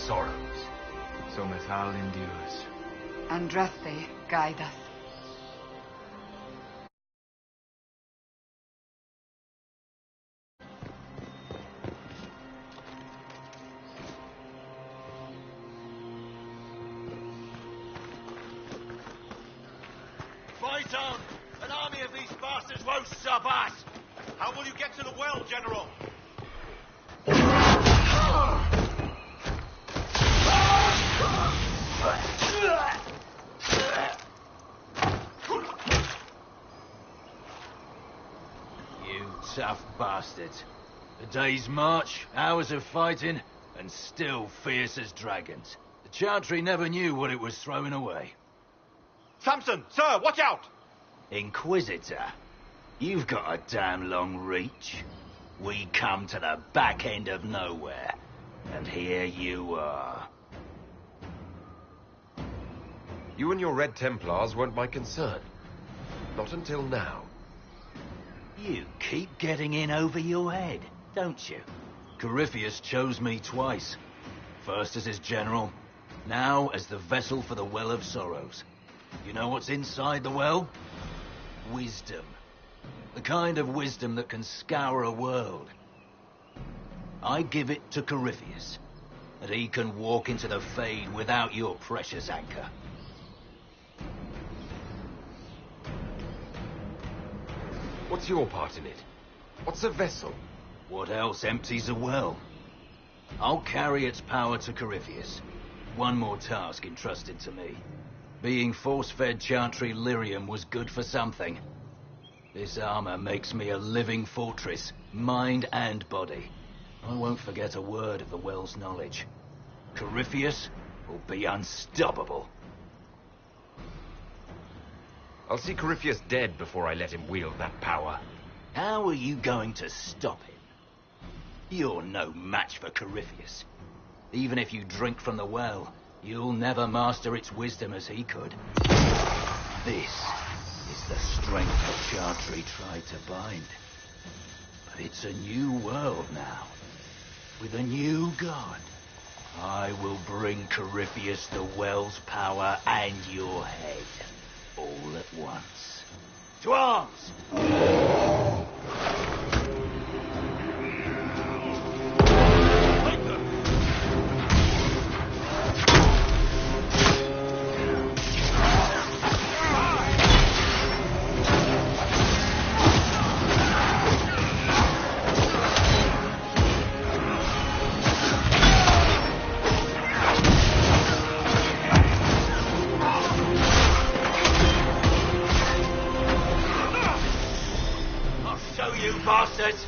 sorrows. So Methal endures. Andraste, guide us. Fight on! An army of these bastards won't stop us! How will you get to the well, General? You tough bastards. A day's march, hours of fighting, and still fierce as dragons. The Chantry never knew what it was throwing away. Samson, sir, watch out! Inquisitor, you've got a damn long reach. We come to the back end of nowhere, and here you are. You and your Red Templars weren't my concern. Not until now. You keep getting in over your head, don't you? Corypheus chose me twice. First as his general, now as the vessel for the Well of Sorrows. You know what's inside the well? Wisdom. The kind of wisdom that can scour a world. I give it to Corypheus, that he can walk into the Fade without your precious anchor. What's your part in it? What's a vessel? What else empties a well? I'll carry its power to Corypheus. One more task entrusted to me. Being force-fed Chantry lyrium was good for something. This armor makes me a living fortress, mind and body. I won't forget a word of the well's knowledge. Corypheus will be unstoppable. I'll see Corypheus dead before I let him wield that power. How are you going to stop him? You're no match for Corypheus. Even if you drink from the well, you'll never master its wisdom as he could. This is the strength that Chantry tried to bind. But it's a new world now, with a new god. I will bring Corypheus the well's power and your head, all at once. To arms! Bastards!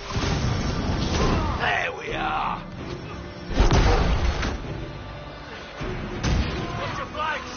There we are! Watch your flanks!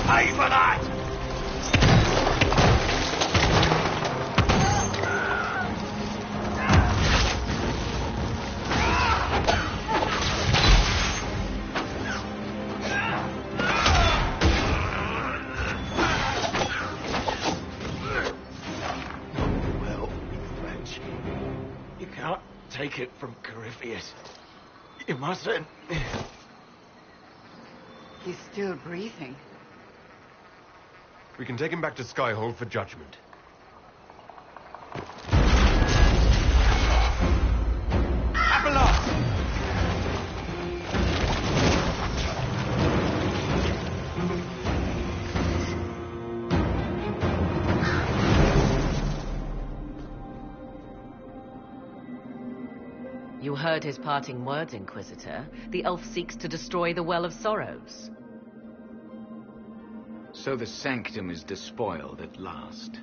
pay for that! Well, French. You can't take it from Corypheus. You mustn't. He's still breathing. We can take him back to Skyhold for judgment. You heard his parting words, Inquisitor. The elf seeks to destroy the Well of Sorrows. So the sanctum is despoiled at last.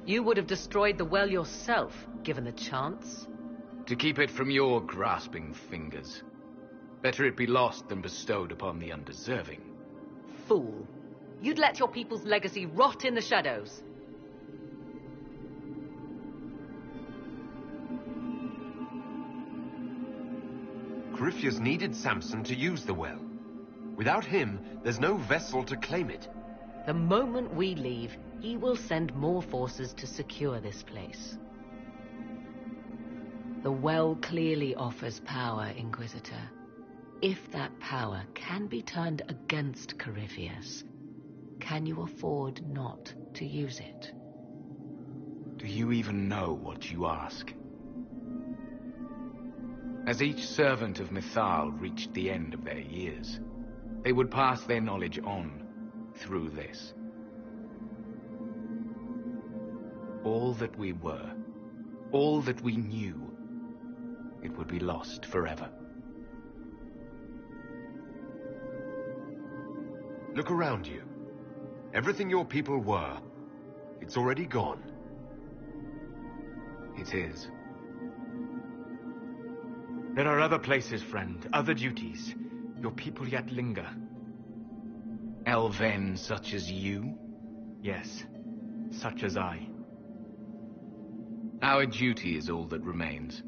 You would have destroyed the well yourself, given the chance. To keep it from your grasping fingers. Better it be lost than bestowed upon the undeserving. Fool. You'd let your people's legacy rot in the shadows. Corypheus needed Samson to use the well. Without him, there's no vessel to claim it. The moment we leave, he will send more forces to secure this place. The well clearly offers power, Inquisitor. If that power can be turned against Corypheus, can you afford not to use it? Do you even know what you ask? As each servant of Mythal reached the end of their years, they would pass their knowledge on through this. All that we were, all that we knew, it would be lost forever. Look around you. Everything your people were, it's already gone. It is. There are other places, friend, other duties. Your people yet linger. Elven such as you? Yes, such as I. Our duty is all that remains.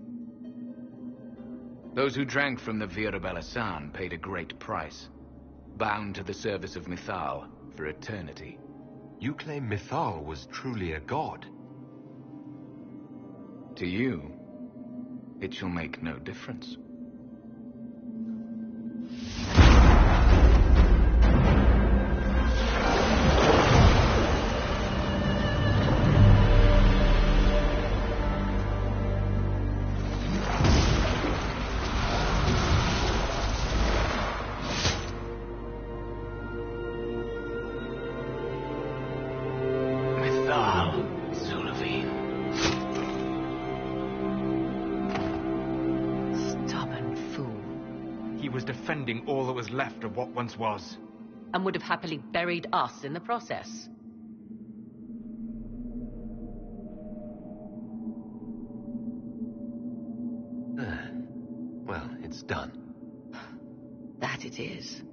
Those who drank from the Vira Belasan paid a great price, bound to the service of Mythal for eternity. You claim Mythal was truly a god? To you, it shall make no difference. Defending all that was left of what once was. And would have happily buried us in the process. Well, it's done. That it is.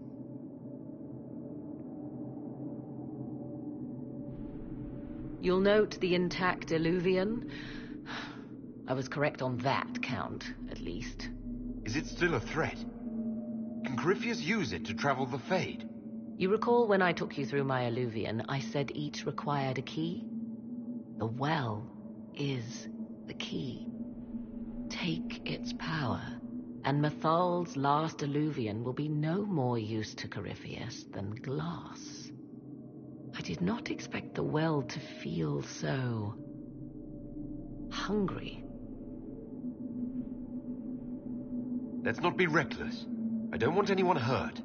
You'll note the intact Illuvian. I was correct on that count, at least. Is it still a threat? Can Corypheus use it to travel the Fade? You recall when I took you through my Illuvian, I said each required a key? The well is the key. Take its power, and Mythal's last Illuvian will be no more use to Corypheus than glass. I did not expect the well to feel so hungry. Let's not be reckless. I don't want anyone hurt.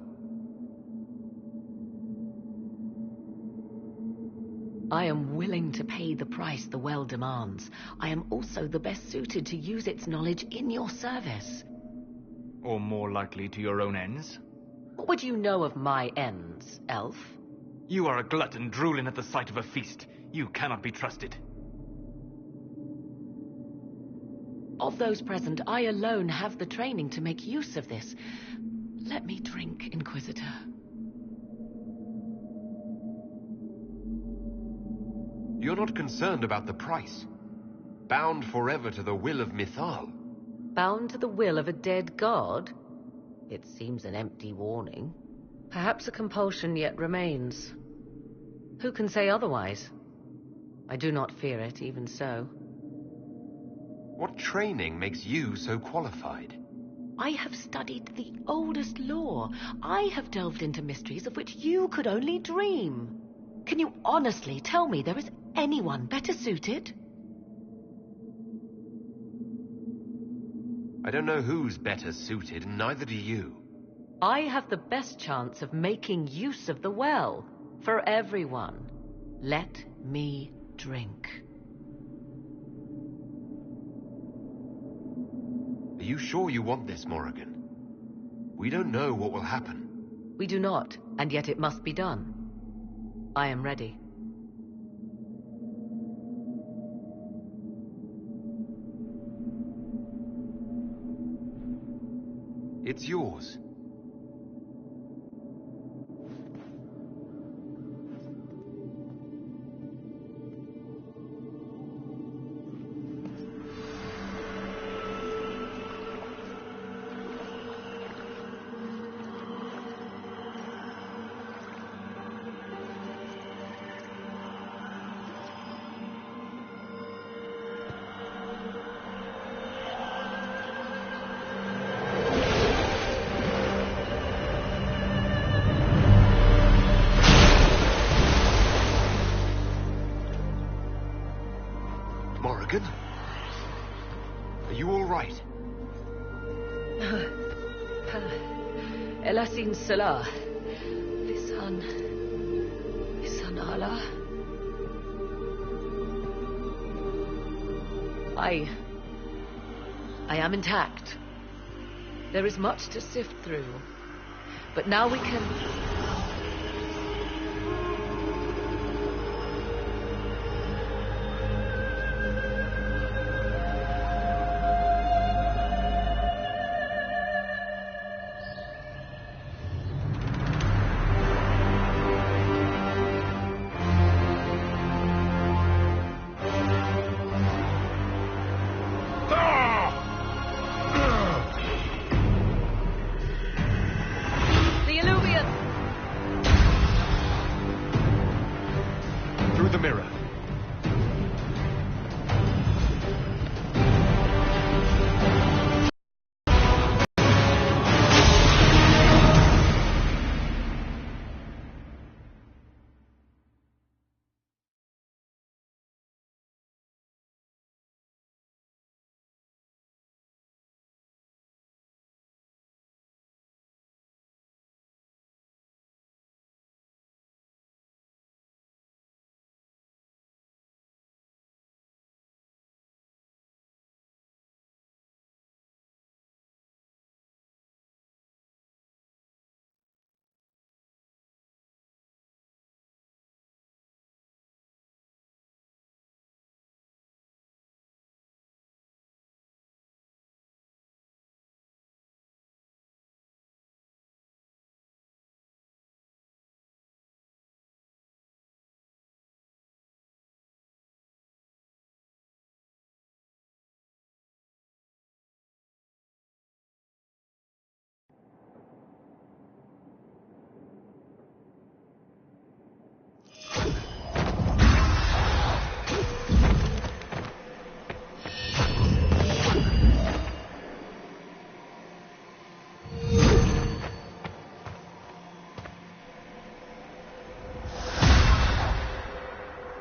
I am willing to pay the price the well demands. I am also the best suited to use its knowledge in your service. Or more likely to your own ends? What would you know of my ends, elf? You are a glutton drooling at the sight of a feast. You cannot be trusted. Of those present, I alone have the training to make use of this. Let me drink, Inquisitor. You're not concerned about the price. Bound forever to the will of Mythal. Bound to the will of a dead god? It seems an empty warning. Perhaps a compulsion yet remains. Who can say otherwise? I do not fear it, even so. What training makes you so qualified? I have studied the oldest lore. I have delved into mysteries of which you could only dream. Can you honestly tell me there is anyone better suited? I don't know who's better suited, and neither do you. I have the best chance of making use of the well. For everyone. Let me drink. Are you sure you want this, Morrigan? We don't know what will happen. We do not, and yet it must be done. I am ready. It's yours. Morrigan? Are you all right? Elasin Salah. Lisan Allah. I am intact. There is much to sift through. But now we can... Through the mirror.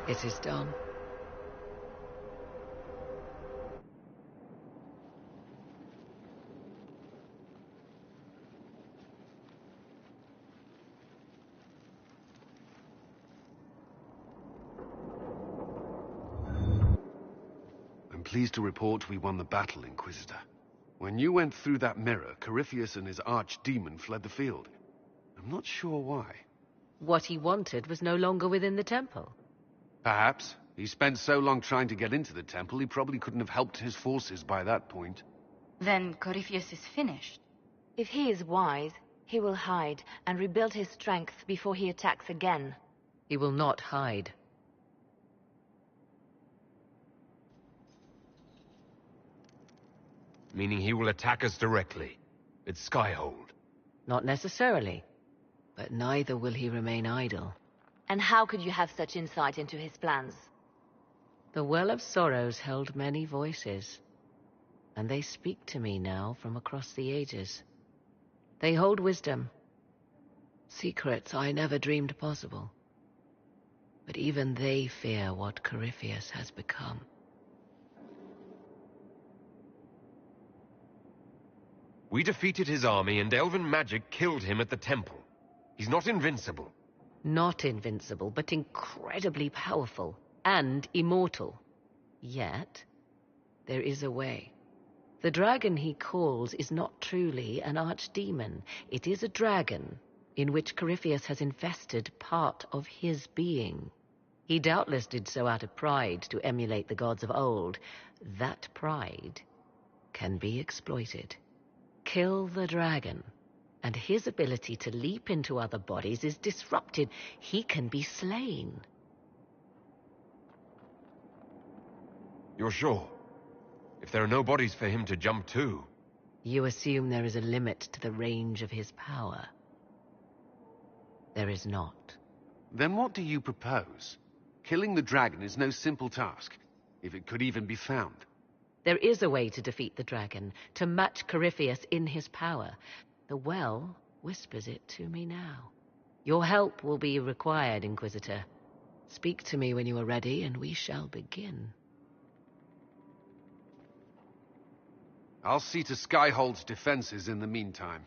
It is done. I'm pleased to report we won the battle, Inquisitor. When you went through that mirror, Corypheus and his archdemon fled the field. I'm not sure why. What he wanted was no longer within the temple. Perhaps. He spent so long trying to get into the temple, he probably couldn't have helped his forces by that point. Then Corypheus is finished. If he is wise, he will hide and rebuild his strength before he attacks again. He will not hide. Meaning he will attack us directly. It's Skyhold. Not necessarily. But neither will he remain idle. And how could you have such insight into his plans? The Well of Sorrows held many voices, and they speak to me now from across the ages. They hold wisdom, secrets I never dreamed possible. But even they fear what Corypheus has become. We defeated his army and elven magic killed him at the temple. He's not invincible. Not invincible, but incredibly powerful and immortal. Yet, there is a way. The dragon he calls is not truly an archdemon. It is a dragon in which Corypheus has invested part of his being. He doubtless did so out of pride to emulate the gods of old. That pride can be exploited. Kill the dragon, and his ability to leap into other bodies is disrupted. He can be slain. You're sure? If there are no bodies for him to jump to... You assume there is a limit to the range of his power. There is not. Then what do you propose? Killing the dragon is no simple task, if it could even be found. There is a way to defeat the dragon, to match Corypheus in his power. The well whispers it to me now. Your help will be required, Inquisitor. Speak to me when you are ready, and we shall begin. I'll see to Skyhold's defenses in the meantime.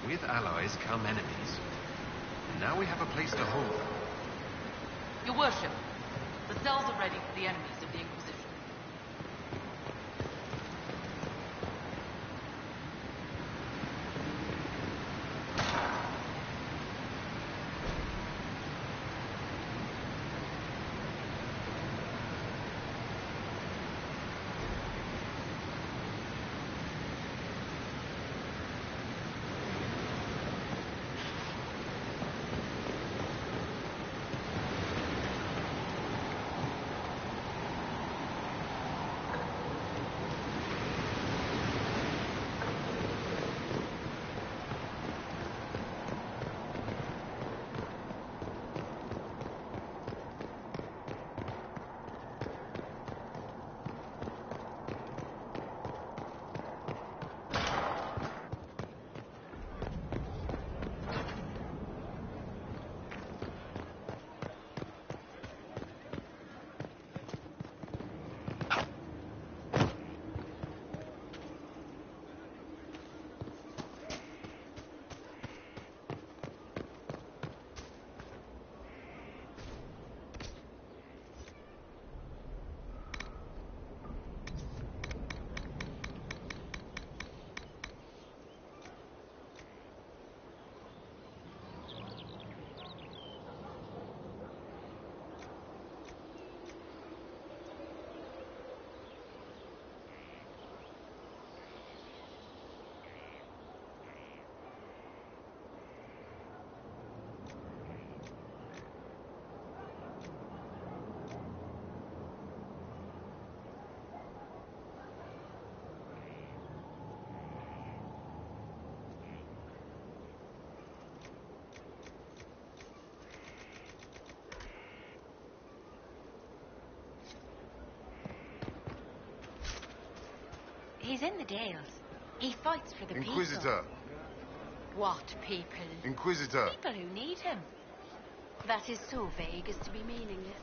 With allies come enemies. And now we have a place to hold them. Your worship, the cells are ready for the enemies of the Inquisition. He's in the Dales. He fights for the Inquisitor. people. What people? Inquisitor. People who need him. That is so vague as to be meaningless.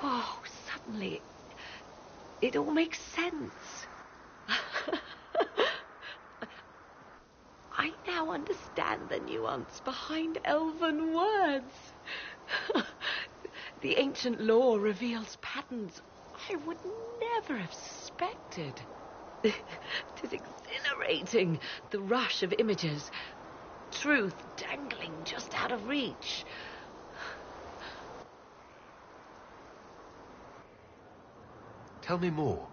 Oh, suddenly, it all makes sense. I now understand the nuance behind elven words. The ancient lore reveals patterns I would never have suspected. It is exhilarating, the rush of images, truth dangling just out of reach. Tell me more.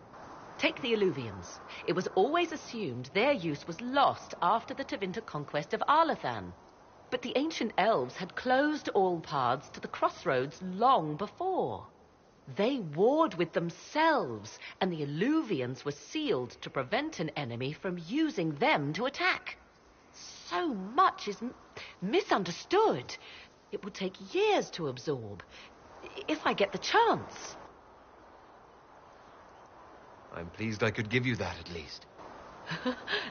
Take the Illuvians. It was always assumed their use was lost after the Tevinter conquest of Arlathan. But the ancient elves had closed all paths to the crossroads long before. They warred with themselves, and the Illuvians were sealed to prevent an enemy from using them to attack. So much is misunderstood. It would take years to absorb, if I get the chance. I'm pleased I could give you that at least.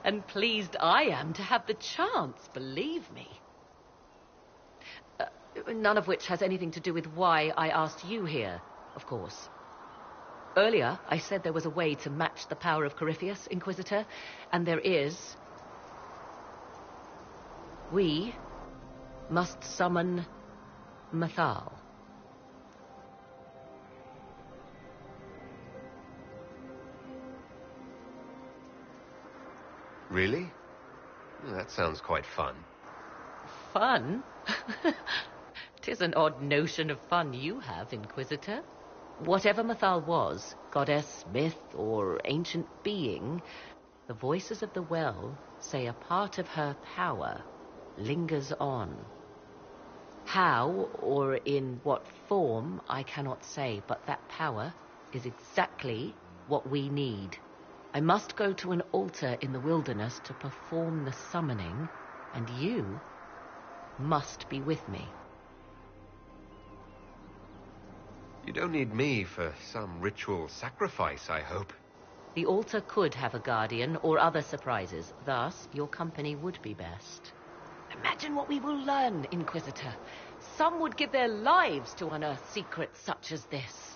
And pleased I am to have the chance, believe me. None of which has anything to do with why I asked you here, of course. Earlier, I said there was a way to match the power of Corypheus, Inquisitor, and there is. We must summon Mathal. Really? That sounds quite fun. Fun? 'Tis an odd notion of fun you have, Inquisitor. Whatever Mathal was, goddess, myth, or ancient being, the voices of the well say a part of her power lingers on. How, or in what form, I cannot say, but that power is exactly what we need. I must go to an altar in the wilderness to perform the summoning, and you must be with me. You don't need me for some ritual sacrifice, I hope. The altar could have a guardian or other surprises. Thus, your company would be best. Imagine what we will learn, Inquisitor. Some would give their lives to unearth secrets such as this.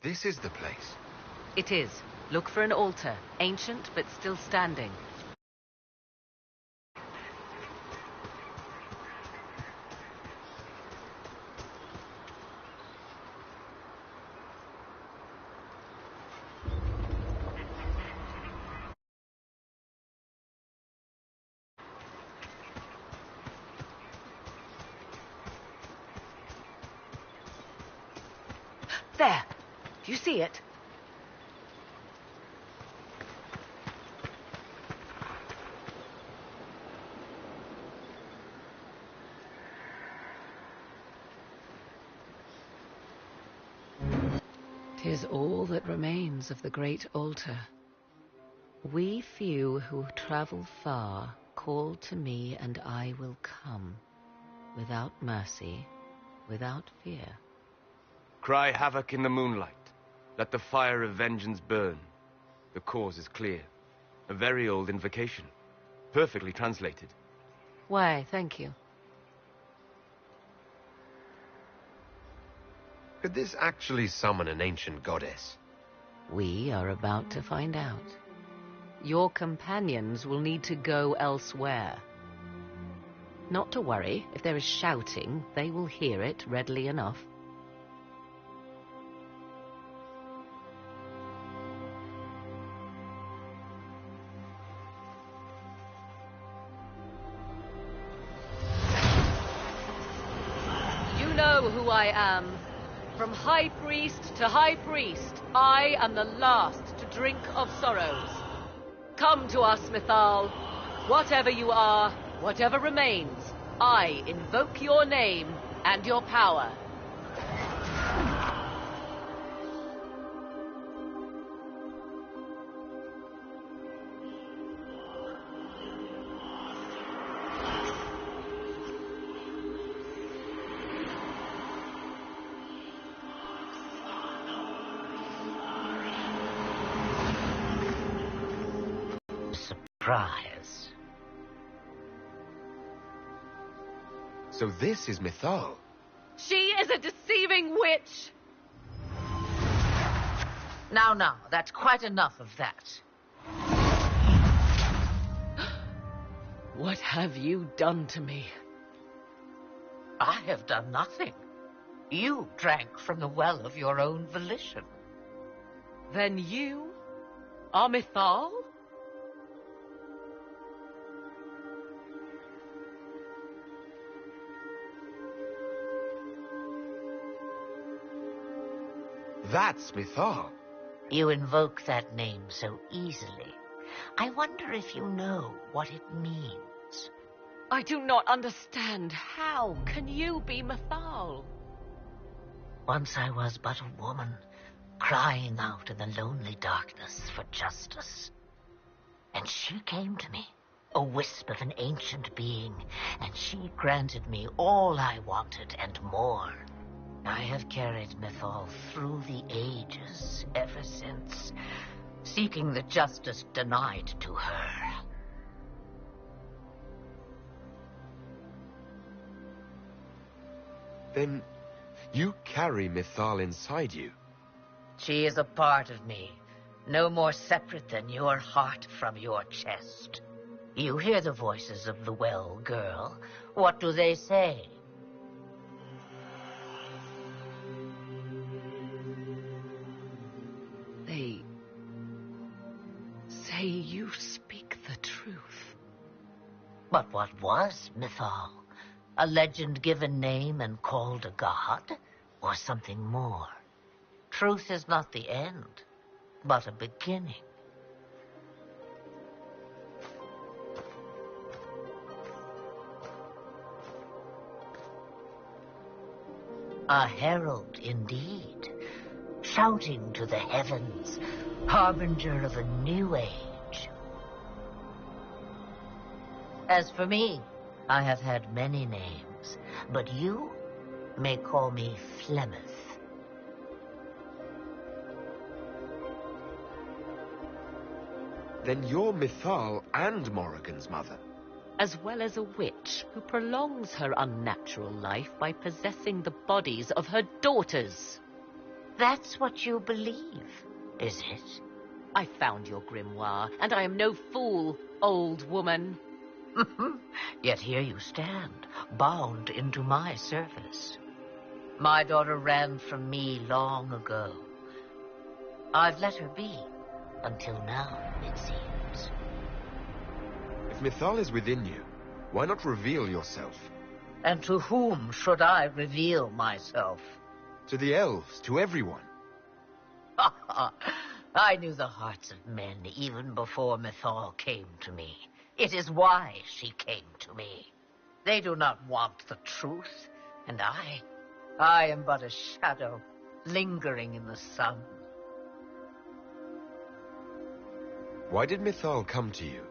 This is the place. It is. Look for an altar, ancient but still standing. There! Do you see it? Tis all that remains of the great altar. We few who travel far call to me, and I will come, without mercy, without fear. Cry havoc in the moonlight. Let the fire of vengeance burn. The cause is clear. A very old invocation. Perfectly translated. Why, thank you. Could this actually summon an ancient goddess? We are about to find out. Your companions will need to go elsewhere. Not to worry, if there is shouting, they will hear it readily enough. You know who I am. From High Priest to High Priest, I am the last to drink of sorrows. Come to us, Mythal. Whatever you are, whatever remains, I invoke your name and your power. Surprise. So this is Mythal. She is a deceiving witch! Now, that's quite enough of that. What have you done to me? I have done nothing. You drank from the well of your own volition. Then you are Mythal? That's Mythal. You invoke that name so easily. I wonder if you know what it means. I do not understand. How can you be Mythal? Once I was but a woman, crying out in the lonely darkness for justice. And she came to me, a wisp of an ancient being, and she granted me all I wanted and more. I have carried Mythal through the ages ever since, seeking the justice denied to her. Then you carry Mythal inside you. She is a part of me, no more separate than your heart from your chest. You hear the voices of the well, girl. What do they say? They say you speak the truth. But what was Mythal? A legend-given name and called a god? Or something more? Truth is not the end, but a beginning. A herald, indeed, shouting to the heavens, harbinger of a new age. As for me, I have had many names, but you may call me Flemeth. Then you're Mythal and Morrigan's mother. As well as a witch who prolongs her unnatural life by possessing the bodies of her daughters. That's what you believe, is it? I found your grimoire, and I am no fool, old woman. Yet here you stand, bound into my service. My daughter ran from me long ago. I've let her be, until now, it seems. If Mythal is within you, why not reveal yourself? And to whom should I reveal myself? To the elves, to everyone. I knew the hearts of men even before Mythal came to me. It is why she came to me. They do not want the truth, and I am but a shadow, lingering in the sun. Why did Mythal come to you?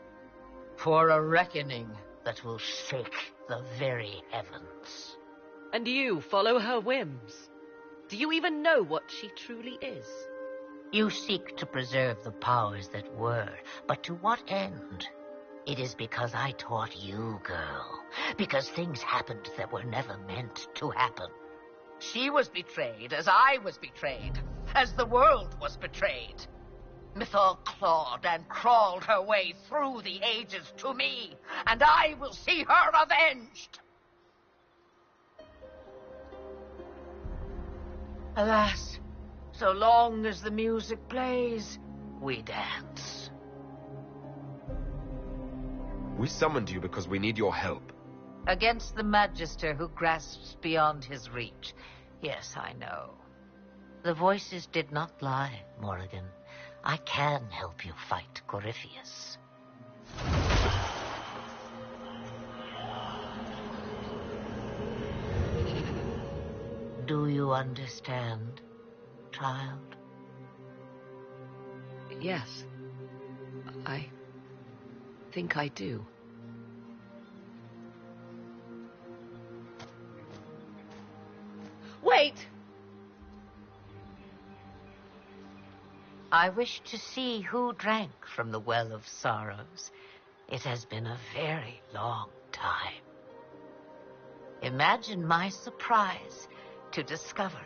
For a reckoning that will shake the very heavens. And you follow her whims. Do you even know what she truly is? You seek to preserve the powers that were, but to what end? It is because I taught you, girl. Because things happened that were never meant to happen. She was betrayed as I was betrayed, as the world was betrayed. Mythal clawed and crawled her way through the ages to me, and I will see her avenged. Alas, so long as the music plays, we dance. We summoned you because we need your help. Against the Magister who grasps beyond his reach. Yes, I know. The voices did not lie, Morrigan. I can help you fight Corypheus. Do you understand, child? Yes. I think I do. Wait! I wish to see who drank from the Well of Sorrows. It has been a very long time. Imagine my surprise to discover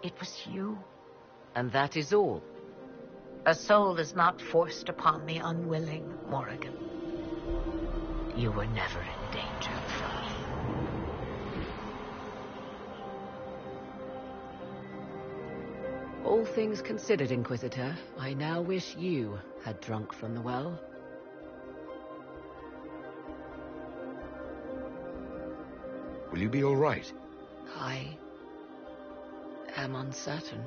it was you. And that is all? A soul is not forced upon the unwilling, Morrigan. You were never in danger from me. All things considered, Inquisitor, I now wish you had drunk from the well. Will you be all right? I am uncertain.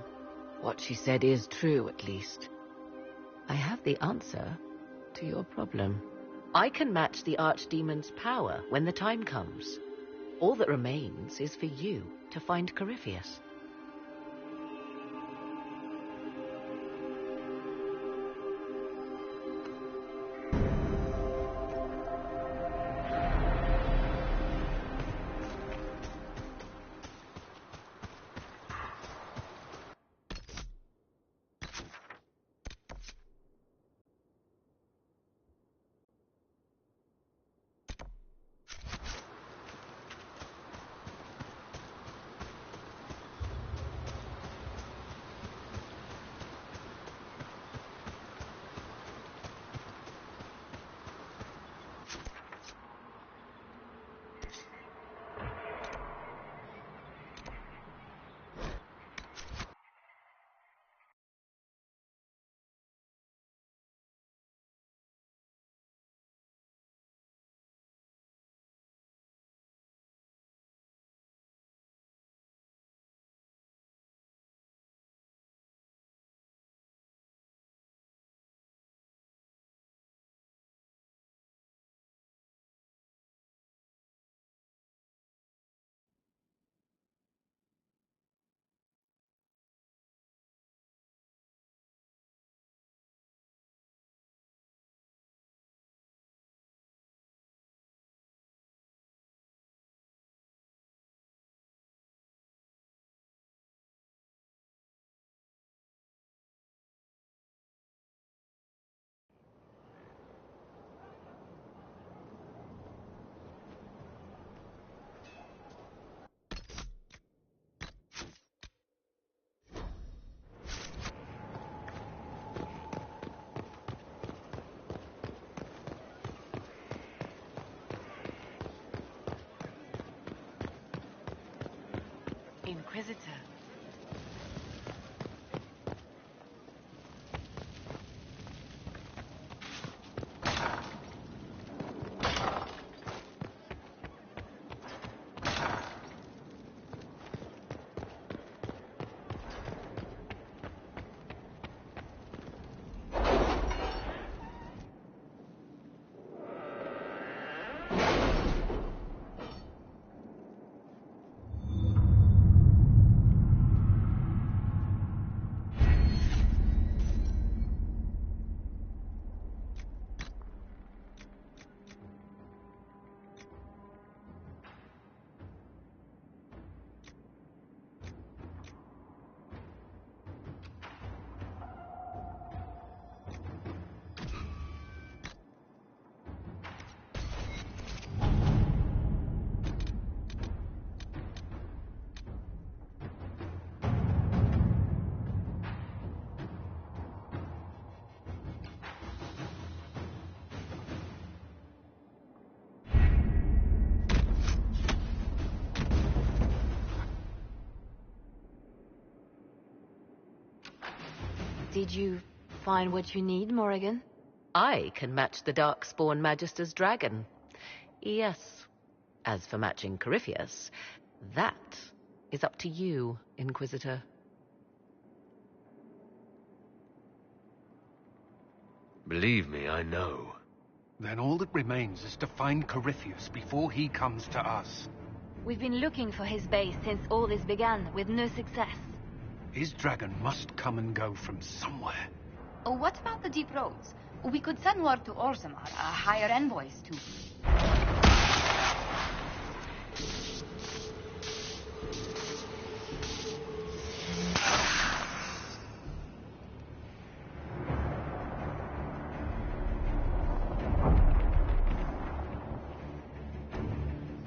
What she said is true, at least. I have the answer to your problem. I can match the Archdemon's power when the time comes. All that remains is for you to find Corypheus. Inquisitor. Did you find what you need, Morrigan? I can match the Darkspawn Magister's dragon. Yes. As for matching Corypheus, that is up to you, Inquisitor. Believe me, I know. Then all that remains is to find Corypheus before he comes to us. We've been looking for his base since all this began, with no success. His dragon must come and go from somewhere. Oh, what about the deep roads? We could send word to Orzammar, hire envoys to...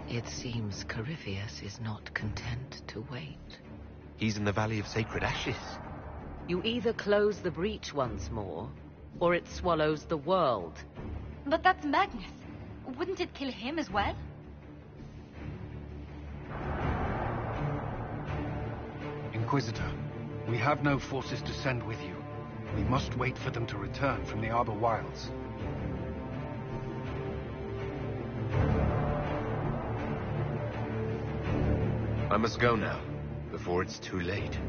It seems Corypheus is not content to wait. He's in the Valley of Sacred Ashes. You either close the breach once more, or it swallows the world. But that's Magnus. Wouldn't it kill him as well? Inquisitor, we have no forces to send with you. We must wait for them to return from the Arbor Wilds. I must go now, before it's too late.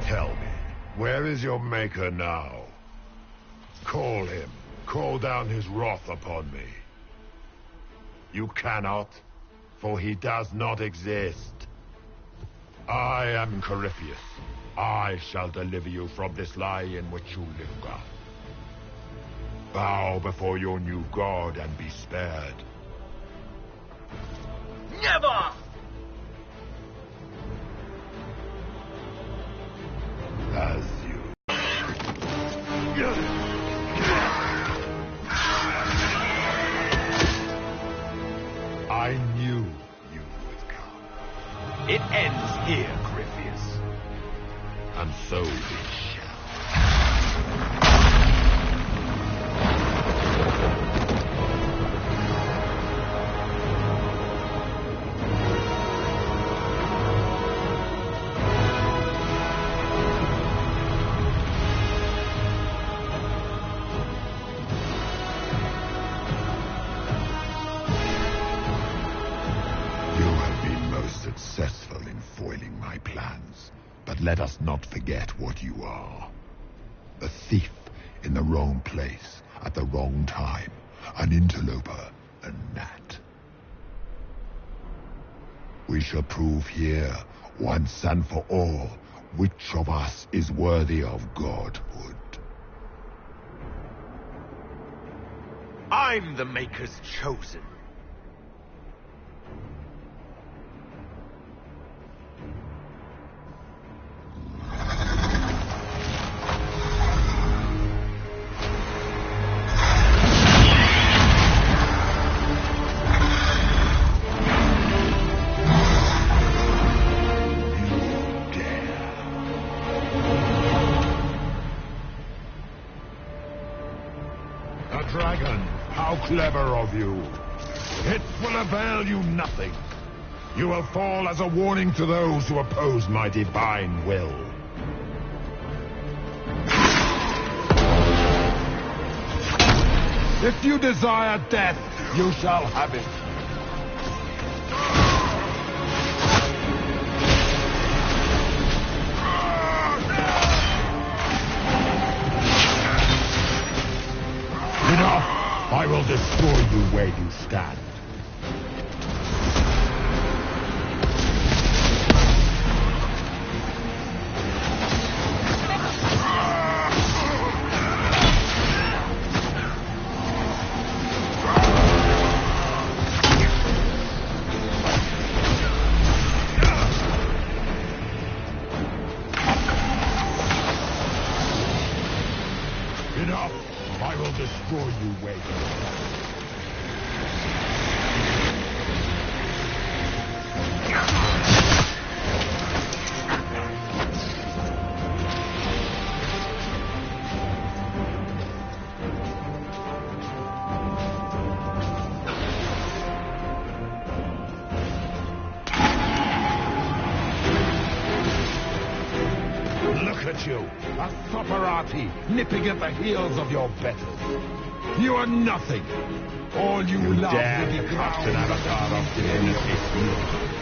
Tell me, where is your maker now? Call him. Call down his wrath upon me. You cannot, for he does not exist. I am Corypheus. I shall deliver you from this lie in which you linger. Bow before your new god and be spared. Never! As you... I knew you would come. It ends here, Corypheus. And so it shall. successful in foiling my plans, but let us not forget what you are. A thief in the wrong place at the wrong time. An interloper, a gnat. We shall prove here, once and for all, which of us is worthy of godhood. I'm the Maker's chosen. Dragon, how clever of you. It will avail you nothing. You will fall as a warning to those who oppose my divine will. If you desire death, you shall have it. Enough! I will destroy you where you stand. Enough! I will destroy you where you stand. Look at you, a Sopperati, nipping at the heels of your betters. You are nothing. All you love dare will be to cast an ground avatar under of the divinity. feet.